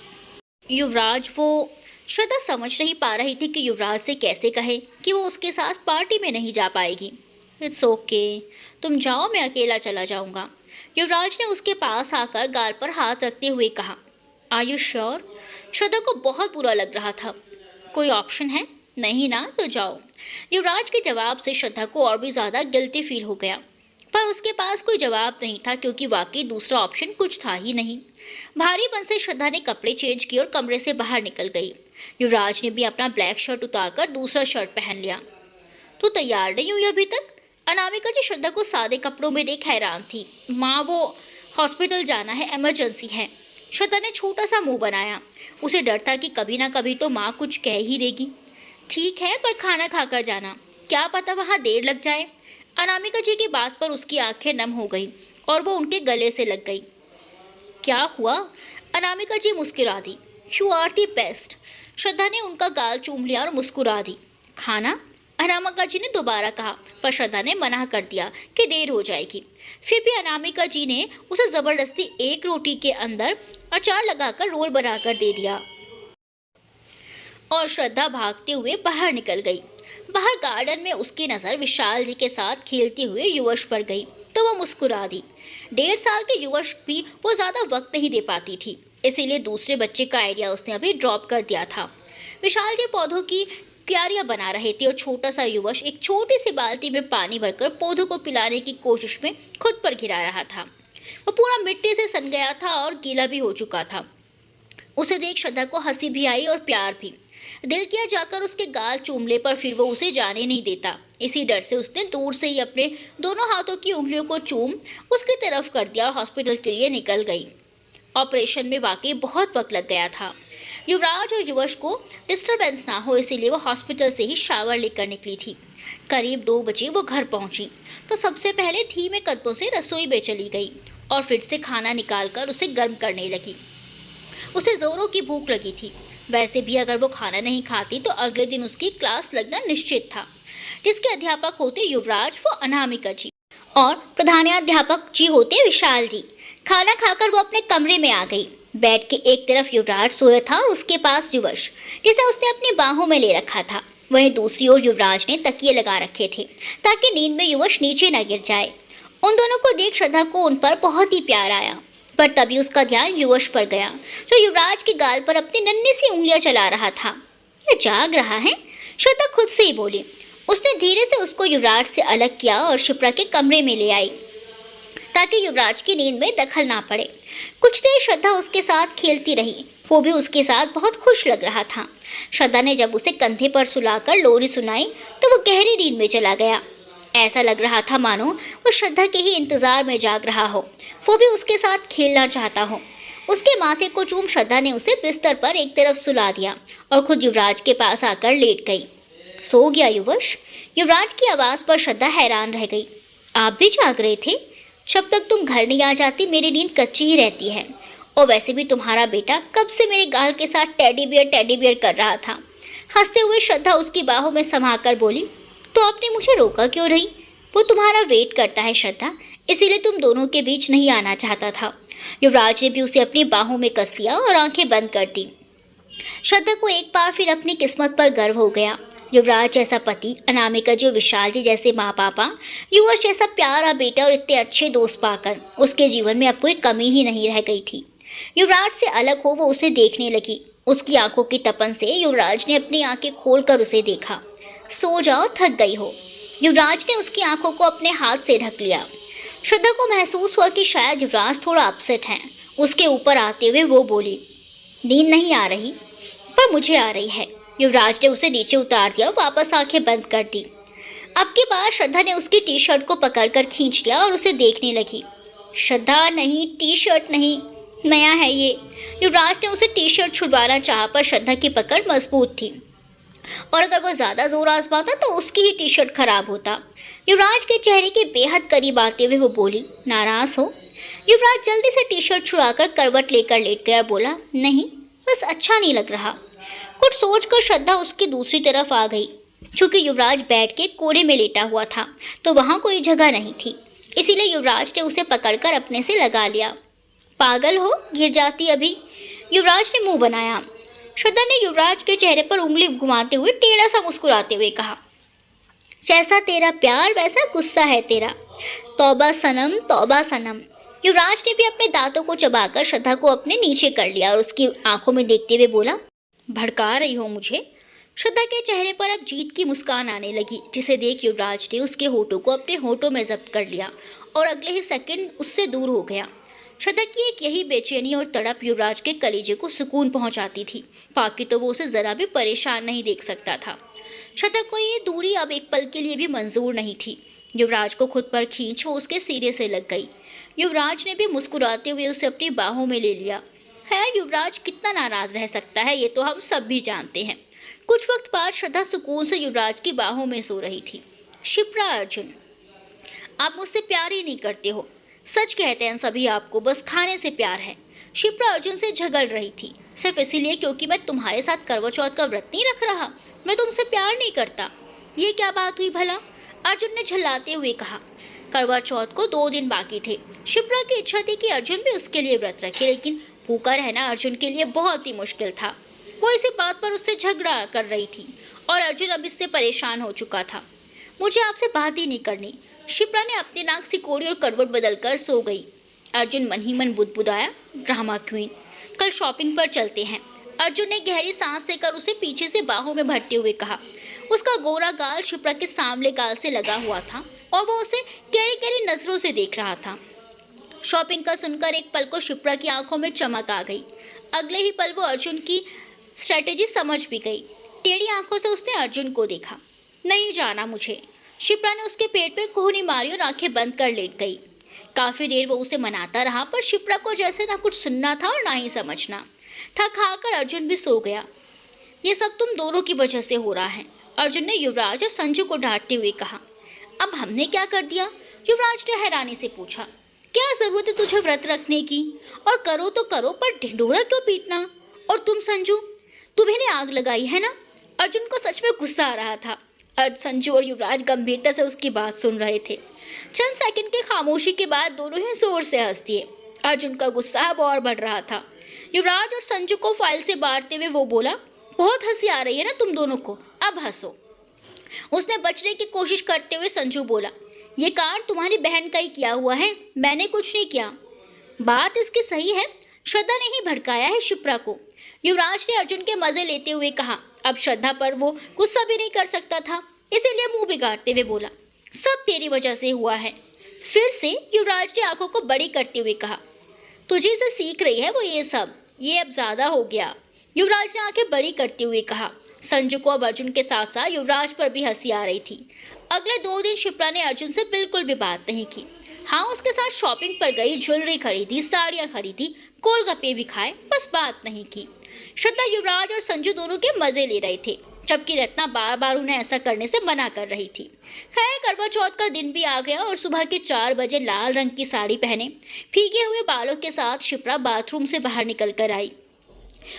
श्रद्धा समझ नहीं पा रही थी कि युवराज से कैसे कहे कि वो उसके साथ पार्टी में नहीं जा पाएगी। इट्स ओके, तुम जाओ, मैं अकेला चला जाऊंगा। युवराज ने उसके पास आकर गाल पर हाथ रखते हुए कहा। Are you sure? श्रद्धा को बहुत बुरा लग रहा था। कोई ऑप्शन है? नहीं ना, तो जाओ। युवराज के जवाब से श्रद्धा को और भी ज़्यादा गिल्टी फील हो गया, पर उसके पास कोई जवाब नहीं था क्योंकि वाकई दूसरा ऑप्शन कुछ था ही नहीं। भारीपन से श्रद्धा ने कपड़े चेंज किए और कमरे से बाहर निकल गई। युवराज ने भी अपना ब्लैक शर्ट उतारकर दूसरा शर्ट पहन लिया। तो तैयार नहीं हुई अभी तक? अनामिका जी श्रद्धा को सादे कपड़ों में देख हैरान थी। माँ, वो हॉस्पिटल जाना है, इमरजेंसी है। श्रद्धा ने छोटा सा मुंह बनाया। उसे डर था कि कभी ना कभी तो माँ कुछ कह ही देगी। ठीक है, पर खाना खाकर जाना, क्या पता वहाँ देर लग जाए। अनामिका जी की बात पर उसकी आंखें नम हो गई और वो उनके गले से लग गई। क्या हुआ? अनामिका जी मुस्कुरा दी। You are the best. Shraddha ने उनका गाल चूम लिया और मुस्कुरा दी। खाना? अनामिका जी ने दोबारा कहा, पर श्रद्धा ने मना कर दिया कि देर हो जाएगी। फिर भी अनामिका जी ने उसे जबरदस्ती एक रोटी के अंदर अचार लगाकर रोल बनाकर दे दिया और श्रद्धा भागते हुए बाहर निकल गई। बाहर गार्डन में उसकी नज़र विशाल जी के साथ खेलते हुए युवश पर गई तो वो मुस्कुरा दी। 1.5 साल के युवश भी वो ज़्यादा वक्त नहीं दे पाती थी, इसीलिए दूसरे बच्चे का आइडिया उसने अभी ड्रॉप कर दिया था। विशाल जी पौधों की क्यारियां बना रहे थे और छोटा सा युवश एक छोटी सी बाल्टी में पानी भरकर पौधों को पिलाने की कोशिश में खुद पर गिरा रहा था। वो पूरा मिट्टी से सन गया था और गीला भी हो चुका था। उसे देख श्रद्धा को हंसी भी आई और प्यार भी। दिल किया जाकर उसके गाल चूमले पर फिर वो उसे जाने नहीं देता। इसी डर से उसने दूर से ही अपने दोनों हाथों की उंगलियों को चूम उसकी तरफ कर दिया और हॉस्पिटल के लिए निकल गई। ऑपरेशन में वाकई बहुत वक्त लग गया था। युवराज और युवश को डिस्टरबेंस ना हो इसीलिए वो हॉस्पिटल से ही शावर लेकर निकली थी। करीब 2 बजे वो घर पहुंची तो सबसे पहले धीमे कदमों से रसोई में चली गई और फिर से खाना निकालकर उसे गर्म करने लगी। उसे जोरों की भूख लगी थी। वैसे भी अगर वो खाना नहीं खाती तो अगले दिन उसकी क्लास लगना निश्चित था, जिसके अध्यापक होते युवराज व अनामिका जी और प्रधानाध्यापक जी होते विशाल जी। खाना खाकर वो अपने कमरे में आ गई। बेड के एक तरफ युवराज सोया था और उसके पास युवश, जिसे उसने अपनी बाहों में ले रखा था। वहीं दूसरी ओर युवराज ने तकिए लगा रखे थे ताकि नींद में युवश नीचे न गिर जाए। उन दोनों को देख श्रद्धा को उन पर बहुत ही प्यार आया, पर तभी उसका ध्यान युवश पर गया जो युवराज के गाल पर अपनी नन्ही सी उंगलियां चला रहा था। यह जाग रहा है, श्रद्धा खुद से ही बोली। उसने धीरे से उसको युवराज से अलग किया और शिप्रा के कमरे में ले आई ताकि युवराज की नींद में दखल ना पड़े। कुछ देर श्रद्धा उसके साथ खेलती रही, वो भी उसके साथ बहुत खुश लग रहा था। श्रद्धा ने जब उसे कंधे पर सुलाकर लोरी सुनाई तो वो गहरी नींद में चला गया। ऐसा लग रहा था मानो वो श्रद्धा के ही इंतजार में जाग रहा हो, वो भी उसके साथ खेलना चाहता हो। उसके माथे को चूम श्रद्धा ने उसे बिस्तर पर एक तरफ सुला दिया और खुद युवराज के पास आकर लेट गई। सो गया युवश? युवराज की आवाज़ पर श्रद्धा हैरान रह गई। आप भी जाग रहे थे? जब तक तुम घर नहीं आ जाती मेरी नींद कच्ची ही रहती है। और वैसे भी तुम्हारा बेटा कब से मेरे गाल के साथ टेडी बियर कर रहा था। हंसते हुए श्रद्धा उसकी बाहों में समाकर बोली, तो आपने मुझे रोका क्यों रही? वो तुम्हारा वेट करता है श्रद्धा, इसीलिए तुम दोनों के बीच नहीं आना चाहता था। युवराज ने भी उसे अपनी बाहों में कस लिया और आंखें बंद कर दी। श्रद्धा को एक बार फिर अपनी किस्मत पर गर्व हो गया। युवराज जैसा पति, अनामिका जी और विशाल जी जैसे माँ पापा, युवराज जैसा प्यारा बेटा और इतने अच्छे दोस्त पाकर उसके जीवन में अब कोई कमी ही नहीं रह गई थी। युवराज से अलग हो वो उसे देखने लगी। उसकी आंखों की तपन से युवराज ने अपनी आंखें खोलकर उसे देखा। सो जाओ, थक गई हो। युवराज ने उसकी आंखों को अपने हाथ से ढक लिया। श्रद्धा को महसूस हुआ कि शायद युवराज थोड़ा अपसेट हैं। उसके ऊपर आते हुए वो बोली, नींद नहीं आ रही, पर मुझे आ रही है। युवराज ने उसे नीचे उतार दिया, वापस आंखें बंद कर दी। अब के बाद श्रद्धा ने उसकी टी शर्ट को पकड़कर खींच लिया और उसे देखने लगी। श्रद्धा नहीं, टी शर्ट नहीं, नया है ये। युवराज ने उसे टी शर्ट छुड़वाना चाहा, पर श्रद्धा की पकड़ मजबूत थी और अगर वो ज़्यादा जोर आजमाता तो उसकी ही टी शर्ट खराब होता। युवराज के चेहरे के बेहद करीब आते हुए वो बोली, नाराज हो? युवराज जल्दी से टी शर्ट छुड़ाकर करवट लेकर लेट गया। बोला, नहीं, बस अच्छा नहीं लग रहा। कुछ सोचकर श्रद्धा उसकी दूसरी तरफ आ गई। चूंकि युवराज बेड के कोने में लेटा हुआ था तो वहां कोई जगह नहीं थी, इसीलिए युवराज ने उसे पकड़कर अपने से लगा लिया। पागल हो, गिर जाती अभी, युवराज ने मुंह बनाया। श्रद्धा ने युवराज के चेहरे पर उंगली घुमाते हुए टेढ़ा सा मुस्कुराते हुए कहा, जैसा तेरा प्यार वैसा गुस्सा है तेरा, तौबा सनम तौबा सनम। युवराज ने भी अपने दांतों को चबाकर श्रद्धा को अपने नीचे कर लिया और उसकी आंखों में देखते हुए बोला, भड़का रही हो मुझे। श्रद्धा के चेहरे पर अब जीत की मुस्कान आने लगी, जिसे देख युवराज ने उसके होठों को अपने होठों में जब्त कर लिया और अगले ही सेकंड उससे दूर हो गया। श्रद्धा की एक यही बेचैनी और तड़प युवराज के कलेजे को सुकून पहुंचाती थी, बाकी तो वो उसे जरा भी परेशान नहीं देख सकता था। श्रद्धा को ये दूरी अब एक पल के लिए भी मंजूर नहीं थी। युवराज को खुद पर खींच वो उसके सीने से लग गई। युवराज ने भी मुस्कुराते हुए उसे अपनी बाहों में ले लिया। खैर, युवराज कितना नाराज रह सकता है ये तो हम सब भी जानते हैं। कुछ वक्त बाद श्रद्धा सुकून से युवराज की बाहों में सो रही थी। शिप्रा अर्जुन, आप मुझसे प्यार ही नहीं करते हो, सच कहते हैं सभी आपको बस खाने से प्यार है। शिप्रा अर्जुन से झगड़ रही थी, सिर्फ इसीलिए क्योंकि मैं तुम्हारे साथ करवा चौथ का व्रत नहीं रख रहा, मैं तुमसे प्यार नहीं करता। ये क्या बात हुई भला? अर्जुन ने झल्लाते हुए कहा। करवा चौथ को 2 दिन बाकी थे। शिप्रा की इच्छा थी कि अर्जुन भी उसके लिए व्रत रखे, लेकिन भूखा रहना अर्जुन के लिए बहुत ही मुश्किल था। वो इसी बात पर उससे झगड़ा कर रही थी और अर्जुन अब इससे परेशान हो चुका था। मुझे आपसे बात ही नहीं करनी। शिप्रा ने अपनी नाक सिकोड़ी और करवट बदलकर सो गई। अर्जुन मन ही मन बुदबुदाया, ड्रामा क्वीन, कल शॉपिंग पर चलते हैं। अर्जुन ने गहरी सांस लेकर उसे पीछे से बाहों में भरते हुए कहा। उसका गोरा गाल शिप्रा के सांवले गाल से लगा हुआ था और वो उसे गहरी गहरी नजरों से देख रहा था। शॉपिंग का सुनकर एक पल को शिप्रा की आंखों में चमक आ गई। अगले ही पल वो अर्जुन की स्ट्रेटेजी समझ भी गई। टेढ़ी आंखों से उसने अर्जुन को देखा। नहीं जाना मुझे। शिप्रा ने उसके पेट पे कोहनी मारी और आंखें बंद कर लेट गई। काफी देर वो उसे मनाता रहा, पर शिप्रा को जैसे ना कुछ सुनना था और ना ही समझना। थक हार अर्जुन भी सो गया। ये सब तुम दोनों की वजह से हो रहा है, अर्जुन ने युवराज और संजू को डांटते हुए कहा। अब हमने क्या कर दिया? युवराज ने हैरानी से पूछा। क्या जरूरत है तुझे व्रत रखने की? और करो तो करो, पर ढिंढोरा क्यों पीटना? और तुम संजू, तुम्हें ने आग लगाई है ना? अर्जुन को सच में गुस्सा आ रहा था। संजू और युवराज गंभीरता से उसकी बात सुन रहे थे। चंद सेकंड की खामोशी के बाद दोनों ही जोर से हंस दिए। अर्जुन का गुस्सा अब और बढ़ रहा था। युवराज और संजू को फाइल से बांटते हुए वो बोला, बहुत हंसी आ रही है ना तुम दोनों को, अब हंसो। उसने बचने की कोशिश करते हुए संजू बोला, ये कांड तुम्हारी बहन का ही किया हुआ है, मैंने कुछ नहीं किया। बात इसकी सही है, श्रद्धा ने ही भड़काया है शिप्रा को। युवराज ने अर्जुन के मजे लेते हुए कहा। अब श्रद्धा पर वो गुस्सा भी नहीं कर सकता था, इसीलिए मुंह बिगाड़ते हुए बोला, सब तेरी वजह से हुआ है। फिर से युवराज ने आंखों को बड़ी करते हुए कहा, तुझे से सीख रही है वो ये सब, ये अब ज्यादा हो गया। युवराज ने आंखें बड़ी करते हुए कहा। संजू को अब अर्जुन के साथ साथ युवराज पर भी हंसी आ रही थी। अगले 2 दिन शिप्रा ने अर्जुन से बिल्कुल भी बात नहीं की। हाँ, उसके साथ शॉपिंग पर गई, ज्वेलरी खरीदी, साड़ियाँ खरीदी, गोलगप्पे भी खाए, बस बात नहीं की। श्रद्धा, युवराज और संजू दोनों के मजे ले रहे थे, जबकि रत्ना बार बार उन्हें ऐसा करने से मना कर रही थी। खैर, करवा चौथ का दिन भी आ गया और सुबह के 4 बजे लाल रंग की साड़ी पहने भीगे हुए बालों के साथ शिप्रा बाथरूम से बाहर निकल कर आई।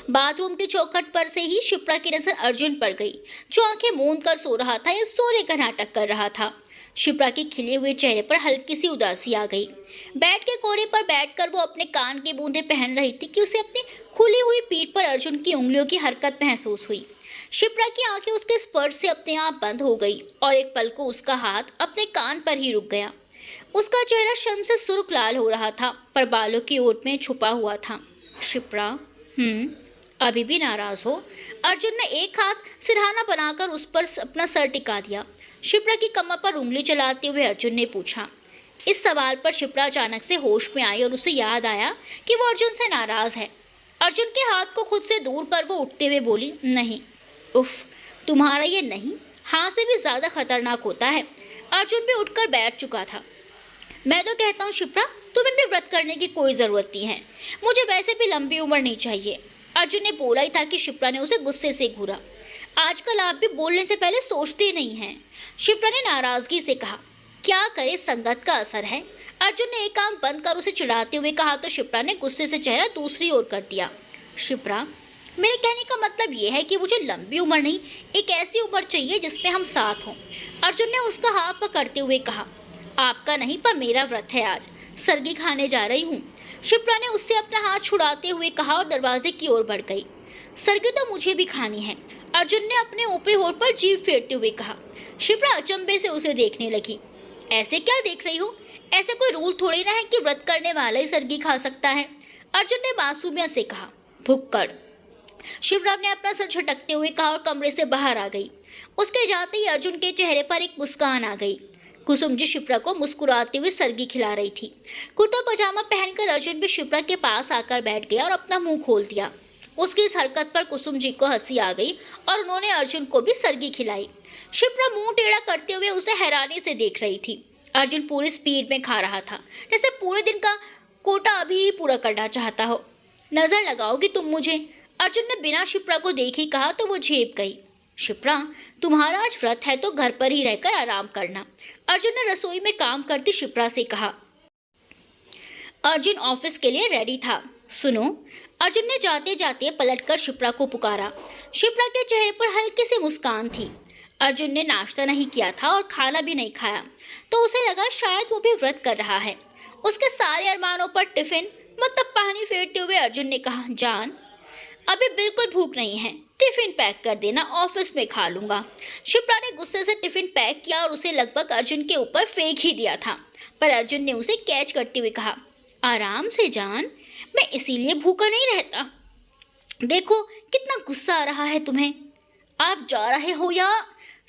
बाथरूम की चौखट पर से ही शिप्रा की नजर अर्जुन पर गई, जो आंखें मूंद कर सो रहा था या सोने का नाटक कर रहा था। शिप्रा के खिले हुए चेहरे पर हल्की सी उदासी आ गई। बेड के कोने पर बैठकर वो अपने कान की बूंदें पहन रही थी कि उसे अपनी खुली हुई पीठ पर अर्जुन की उंगलियों की हरकत महसूस हुई। शिप्रा की आंखें उसके स्पर्श से अपने आप बंद हो गई और एक पल को उसका हाथ अपने कान पर ही रुक गया। उसका चेहरा शर्म से सुर्ख लाल हो रहा था, पर बालों की ओट में छुपा हुआ था। शिप्रा, अभी भी नाराज हो? अर्जुन ने एक हाथ सिरहाना बनाकर उस पर अपना सर टिका दिया। शिप्रा की कमर पर उंगली चलाते हुए अर्जुन ने पूछा। इस सवाल पर शिप्रा अचानक से होश में आई और उसे याद आया कि वो अर्जुन से नाराज है। अर्जुन के हाथ को खुद से दूर कर वो उठते हुए बोली, नहीं। उफ, तुम्हारा ये नहीं हाँ से भी ज़्यादा खतरनाक होता है। अर्जुन भी उठकर बैठ चुका था। मैं तो कहता हूँ शिप्रा, तुम्हें भी व्रत करने की कोई ज़रूरत नहीं है, मुझे वैसे भी लंबी उम्र नहीं चाहिए। अर्जुन ने बोला ही था कि शिप्रा ने उसे गुस्से से घूरा। आजकल आप भी बोलने से पहले सोचते नहीं हैं, शिप्रा ने नाराज़गी से कहा। क्या करे, संगत का असर है। अर्जुन ने एक आंख बंद कर उसे चिढ़ाते हुए कहा तो शिप्रा ने गुस्से से चेहरा दूसरी ओर कर दिया। शिप्रा, मेरे कहने का मतलब ये है कि मुझे लंबी उम्र नहीं, एक ऐसी उम्र चाहिए जिसमें हम साथ हों। अर्जुन ने उसका हाथ पकड़ते हुए कहा। आपका नहीं पर मेरा व्रत है आज, सरगी खाने जा रही हूँ। शिप्रा ने उससे अपना हाथ छुड़ाते हुए कहा और दरवाजे की ओर बढ़ गई। सरगी तो मुझे भी खानी है, अर्जुन ने अपने ऊपरी होठ पर जीभ फेरते हुए कहा। शिप्रा अचंभे से उसे देखने लगी। ऐसे क्या देख रही हो? ऐसे कोई रूल थोड़ी ना है कि व्रत करने वाला ही सरगी खा सकता है, अर्जुन ने मासूमियत से कहा। भुक्कड़, शिप्रा ने अपना सर झटकते हुए कहा और कमरे से बाहर आ गई। उसके जाते ही अर्जुन के चेहरे पर एक मुस्कान आ गई। कुसुम जी शिप्रा को मुस्कुराते हुए सरगी खिला रही थी। कुर्ता पजामा पहनकर अर्जुन भी शिप्रा के पास आकर बैठ गया और अपना मुंह खोल दिया। उसकी इस हरकत पर कुसुम जी को हंसी आ गई और उन्होंने अर्जुन को भी सरगी खिलाई। शिप्रा मुंह टेढ़ा करते हुए उसे हैरानी से देख रही थी। अर्जुन पूरी स्पीड में खा रहा था, जैसे पूरे दिन का कोटा अभी ही पूरा करना चाहता हो। नजर लगाओगी तुम मुझे? अर्जुन ने बिना शिप्रा को देखे कहा तो वो झेप गई। शिप्रा, तुम्हारा आज व्रत है तो घर पर ही रहकर आराम करना, अर्जुन ने रसोई में काम करती शिप्रा से कहा। अर्जुन ऑफिस के लिए रेडी था। सुनो, अर्जुन ने जाते जाते पलटकर शिप्रा को पुकारा। शिप्रा के चेहरे पर हल्की सी मुस्कान थी। अर्जुन ने नाश्ता नहीं किया था और खाना भी नहीं खाया, तो उसे लगा शायद वो भी व्रत कर रहा है। उसके सारे अरमानों पर टिफिन मतलब पानी फेरते हुए अर्जुन ने कहा, जान अभी बिल्कुल भूख नहीं है, टिफिन पैक कर देना, ऑफिस में खा लूंगा। शिप्रा ने गुस्से से टिफिन पैक किया और उसे लगभग अर्जुन के ऊपर फेंक ही दिया था, पर अर्जुन ने उसे कैच करते हुए कहा, आराम से जान, मैं इसीलिए भूखा नहीं रहता। देखो कितना गुस्सा आ रहा है तुम्हें, आप जा रहे हो या?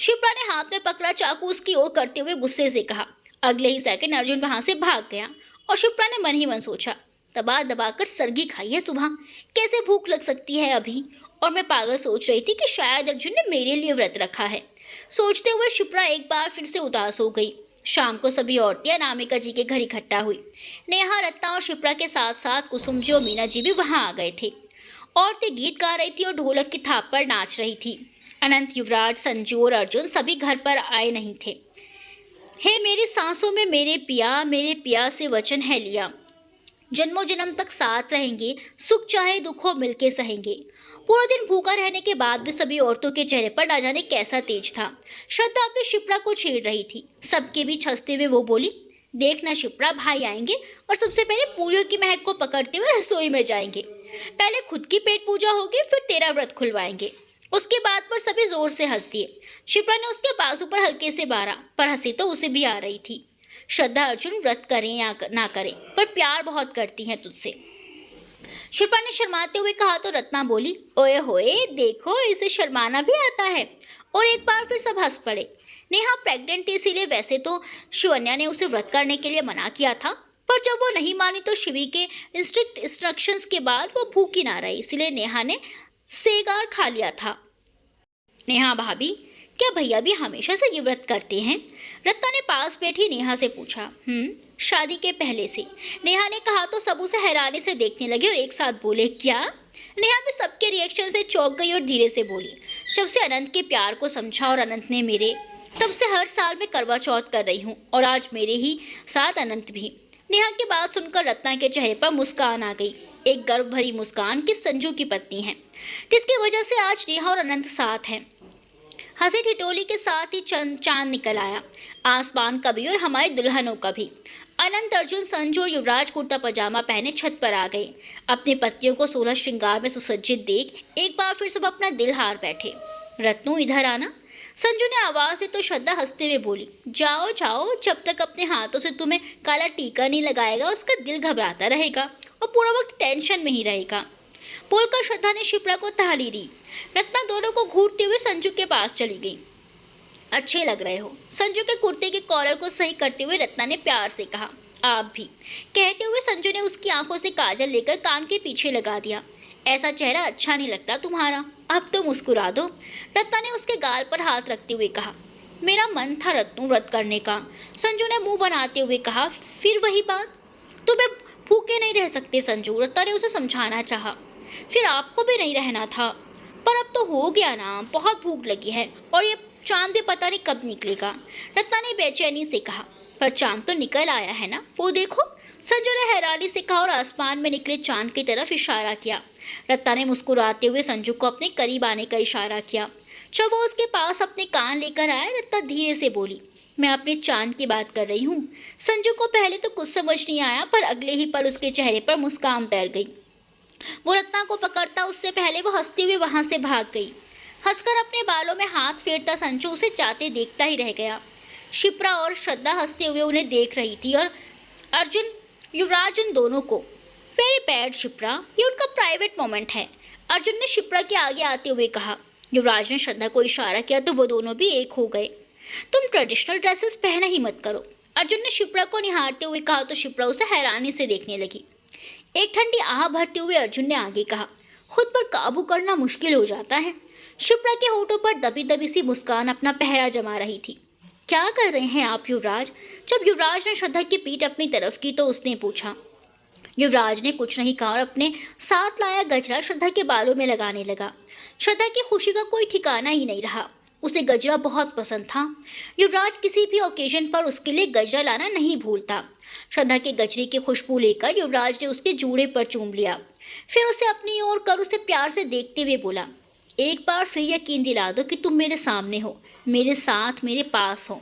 शिप्रा ने हाथ में पकड़ा चाकू उसकी ओर करते हुए गुस्से से कहा। अगले ही सेकंड अर्जुन वहां से भाग गया और शिप्रा ने मन ही मन सोचा, दबा दबा कर सरगी खाई है सुबह, कैसे भूख लग सकती है अभी? और मैं पागल सोच रही थी कि शायद अर्जुन ने मेरे लिए व्रत रखा है। सोचते हुए शिप्रा एक बार फिर से उदास हो गई। शाम को सभी औरतें अनामिका जी के घर इकट्ठा हुई। नेहा, रत्ना और शिप्रा के साथ साथ कुसुम जी और मीना जी भी वहां आ गए थे। औरतें गीत गा रही थी और ढोलक की थाप पर नाच रही थी। अनंत, युवराज, संजू और अर्जुन सभी घर पर आए नहीं थे। हे मेरी सांसों में मेरे पिया से वचन है लिया, जन्मों जन्म तक साथ रहेंगे, सुख चाहे दुख हो मिलके सहेंगे। पूरा दिन भूखा रहने के बाद भी सभी औरतों के चेहरे पर ना जाने कैसा तेज था। श्रद्धा भी शिप्रा को छेड़ रही थी। सबके बीच हंसते हुए वो बोली, देखना शिप्रा, भाई आएंगे और सबसे पहले पूरियों की महक को पकड़ते हुए रसोई में जाएंगे। पहले खुद की पेट पूजा होगी, फिर तेरा व्रत खुलवाएंगे। उसके बाद पर सभी जोर से हंस दिए। शिप्रा ने उसके बाजू पर हल्के से मारा, पर हंसी तो उसे भी आ रही थी। श्रद्धा, अर्जुन व्रत करें या ना करें, पर प्यार बहुत करती है तुझसे, शिप्रा ने शर्माते हुए कहा तो रत्ना बोली, ओए होए, देखो इसे शर्माना भी आता है। और एक बार फिर सब हंस पड़े। नेहा प्रेग्नेंट थी, इसीलिए वैसे तो शिवन्या ने उसे व्रत करने के लिए मना किया था, पर जब वो नहीं मानी तो शिवी के स्ट्रिक्ट इंस्ट्रक्शंस के बाद वो भूखी ना रही, इसलिए नेहा ने सेगार खा लिया था। नेहा भाभी, क्या भैया भी हमेशा से ये व्रत करते हैं? रत्ना ने पास बैठी नेहा से पूछा। शादी के पहले से, नेहा ने कहा तो सब उसे हैरानी से देखने लगे और एक साथ बोले, क्या? नेहा भी सबके रिएक्शन से चौंक गई और धीरे से बोली, जब से अनंत के प्यार को समझा और अनंत ने मेरे, तब से हर साल मैं करवा चौथ कर रही हूँ और आज मेरे ही साथ अनंत भी। नेहा की बात सुनकर रत्ना के चेहरे पर मुस्कान आ गई, एक गर्व भरी मुस्कान कि संजू की पत्नी है, जिसकी वजह से आज नेहा और अनंत साथ हैं। हंसी ठिठोली के साथ ही चांद निकल आया, आसमान का भी और हमारे दुल्हनों का भी। अनंत, अर्जुन, संजू और युवराज कुर्ता पजामा पहने छत पर आ गए। अपनी पत्नियों को 16 श्रृंगार में सुसज्जित देख एक बार फिर सब अपना दिल हार बैठे। रत्नू, इधर आना, संजू ने आवाज से तो श्रद्धा हंसते हुए बोली, जाओ जाओ, जब तक अपने हाथों से तुम्हें काला टीका नहीं लगाएगा उसका दिल घबराता रहेगा और पूरा वक्त टेंशन में ही रहेगा। बोलकर श्रद्धा ने शिप्रा को ताली दी। रत्ना दोनों को घूरते हुए संजू के पास चली गई। अच्छे लग रहे हो, संजू के कुर्ते के कॉलर को सही करते हुए रत्ना ने प्यार से कहा। आप भी, कहते हुए संजू ने उसकी आंखों से काजल लेकर कान के पीछे लगा दिया। ऐसा चेहरा अच्छा नहीं लगता तुम्हारा, अब तो मुस्कुरा दो, रत्ना ने उसके गाल पर हाथ रखते हुए कहा। मेरा मन था रत्नू व्रत करने का, संजू ने मुंह बनाते हुए कहा। फिर वही बात, तुम्हें भूखे नहीं रह सकते संजू, रत्ना ने उसे समझाना चाहा। फिर आपको भी नहीं रहना था, पर अब तो हो गया ना, बहुत भूख लगी है और ये चांद भी पता नहीं कब निकलेगा, रत्ना ने बेचैनी से कहा। पर चांद तो निकल आया है ना, वो देखो, संजू ने हैरानी से कहा और आसमान में निकले चांद की तरफ इशारा किया। रत्ता ने मुस्कुराते हुए संजू को अपने करीब आने का इशारा किया। जब वो उसके पास अपने कान लेकर आया, रत्ता धीरे से बोली, मैं अपने चांद की बात कर रही हूँ। संजू को पहले तो कुछ समझ नहीं आया, पर अगले ही पल उसके चेहरे पर मुस्कान तैर गई। वो रत्ना को पकड़ता उससे पहले वो हंसते हुए वहां से भाग गई। हंसकर अपने बालों में हाथ फेरता संजू उसे जाते देखता ही रह गया। शिप्रा और श्रद्धा हंसते हुए उन्हें देख रही थी और अर्जुन, युवराज उन दोनों को। वेरी बैड शिप्रा, ये उनका प्राइवेट मोमेंट है, अर्जुन ने शिप्रा के आगे आते हुए कहा। युवराज ने श्रद्धा को इशारा किया तो वो दोनों भी एक हो गए। तुम ट्रेडिशनल ड्रेसेस पहना ही मत करो, अर्जुन ने शिप्रा को निहारते हुए कहा तो शिप्रा उसे हैरानी से देखने लगी। एक ठंडी आह भरते हुए अर्जुन ने आगे कहा, खुद पर काबू करना मुश्किल हो जाता है। शिप्रा के होठों पर दबी दबी सी मुस्कान अपना पहरा जमा रही थी। क्या कर रहे हैं आप युवराज? जब युवराज ने श्रद्धा की पीठ अपनी तरफ की तो उसने पूछा। युवराज ने कुछ नहीं कहा और अपने साथ लाया गजरा श्रद्धा के बालों में लगाने लगा। श्रद्धा की खुशी का कोई ठिकाना ही नहीं रहा। उसे गजरा बहुत पसंद था। युवराज किसी भी ओकेजन पर उसके लिए गजरा लाना नहीं भूलता। श्रद्धा के गजरे की खुशबू लेकर युवराज ने उसके जूड़े पर चूम लिया। फिर उसे अपनी ओर कर उसे प्यार से देखते हुए बोला, एक बार फिर यकीन दिला दो कि तुम मेरे सामने हो, मेरे साथ, मेरे पास हो।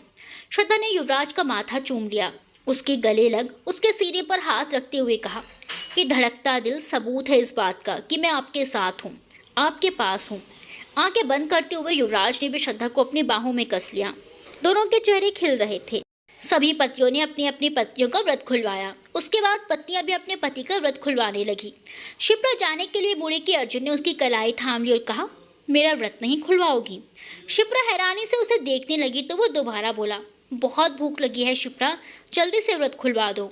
श्रद्धा ने युवराज का माथा चूम लिया। उसके गले लग उसके सीने पर हाथ रखते हुए कहा, कि धड़कता दिल सबूत है इस बात का कि मैं आपके साथ हूँ, आपके पास हूँ। आंखें बंद करते हुए युवराज ने भी श्रद्धा को अपनी बाहों में कस लिया। दोनों के चेहरे खिल रहे थे। सभी पतियों ने अपनी अपनी पत्नियों का व्रत खुलवाया। उसके बाद पत्नियां भी अपने पति का व्रत खुलवाने लगी। शिप्रा जाने के लिए बोली कि अर्जुन ने उसकी कलाई थाम ली और कहा, मेरा व्रत नहीं खुलवाओगी? शिप्रा हैरानी से उसे देखने लगी तो वो दोबारा बोला, बहुत भूख लगी है शिप्रा, जल्दी से व्रत खुलवा दो।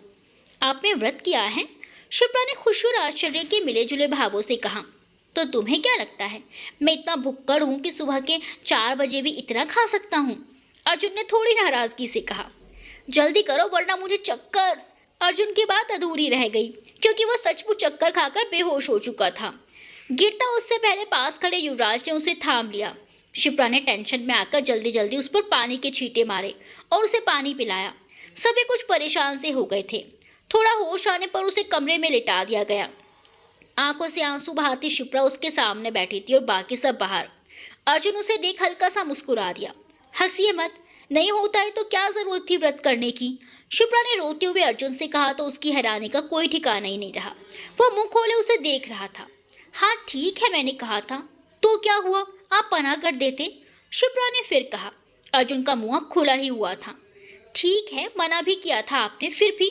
आपने व्रत किया है? शिप्रा ने खुशी और आश्चर्य के मिले जुले भावों से कहा। तो तुम्हें क्या लगता है मैं इतना भुक्कड़ हूँ कि सुबह के 4 बजे भी इतना खा सकता हूँ? अर्जुन ने थोड़ी नाराजगी से कहा। जल्दी करो वरना मुझे चक्कर। अर्जुन की बात अधूरी रह गई क्योंकि वो सचमुच चक्कर खाकर बेहोश हो चुका था। गिरता उससे पहले पास खड़े युवराज ने उसे थाम लिया। शिप्रा ने टेंशन में आकर जल्दी जल्दी उस पर पानी के छींटे मारे और उसे पानी पिलाया। सभी कुछ परेशान से हो गए थे। थोड़ा होश आने पर उसे कमरे में लिटा दिया गया। आंखों से आंसू बहाती शिप्रा उसके सामने बैठी थी और बाकी सब बाहर। अर्जुन उसे देख हल्का सा मुस्कुरा दिया। हंसिए मत, नहीं होता है तो क्या जरूरत थी व्रत करने की? शिप्रा ने रोते हुए अर्जुन से कहा तो उसकी हैरानी का कोई ठिकाना ही नहीं रहा। वो मुंह खोले उसे देख रहा था। हाँ ठीक है, मैंने कहा था, तो क्या हुआ, आप पनाह कर देते? शिप्रा ने फिर कहा। अर्जुन का मुंह अब खुला ही हुआ था। ठीक है, मना भी किया था आपने, फिर भी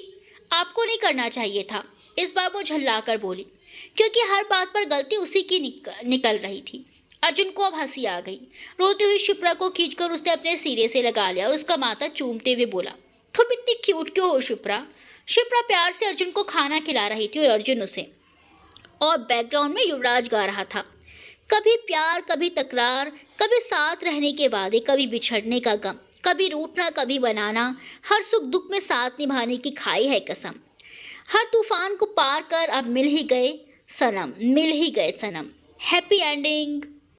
आपको नहीं करना चाहिए था। इस बार वो झल्ला कर बोली क्योंकि हर बात पर गलती उसी की निकल रही थी। अर्जुन को अब हंसी आ गई। रोती हुई शिप्रा को खींचकर उसने अपने सिरे से लगा लिया और उसका माथा चूमते हुए बोला, तुम इतनी क्यूट क्यों हो शिप्रा? शिप्रा प्यार से अर्जुन को खाना खिला रही थी और अर्जुन उसे। और बैकग्राउंड में युवराज गा रहा था, कभी प्यार कभी तकरार, कभी साथ रहने के वादे, कभी बिछड़ने का गम, कभी रूठना कभी बनाना, हर सुख दुख में साथ निभाने की खाई है कसम। हर तूफान को पार कर अब मिल ही गए सनम, मिल ही गए सनम। Happy ending.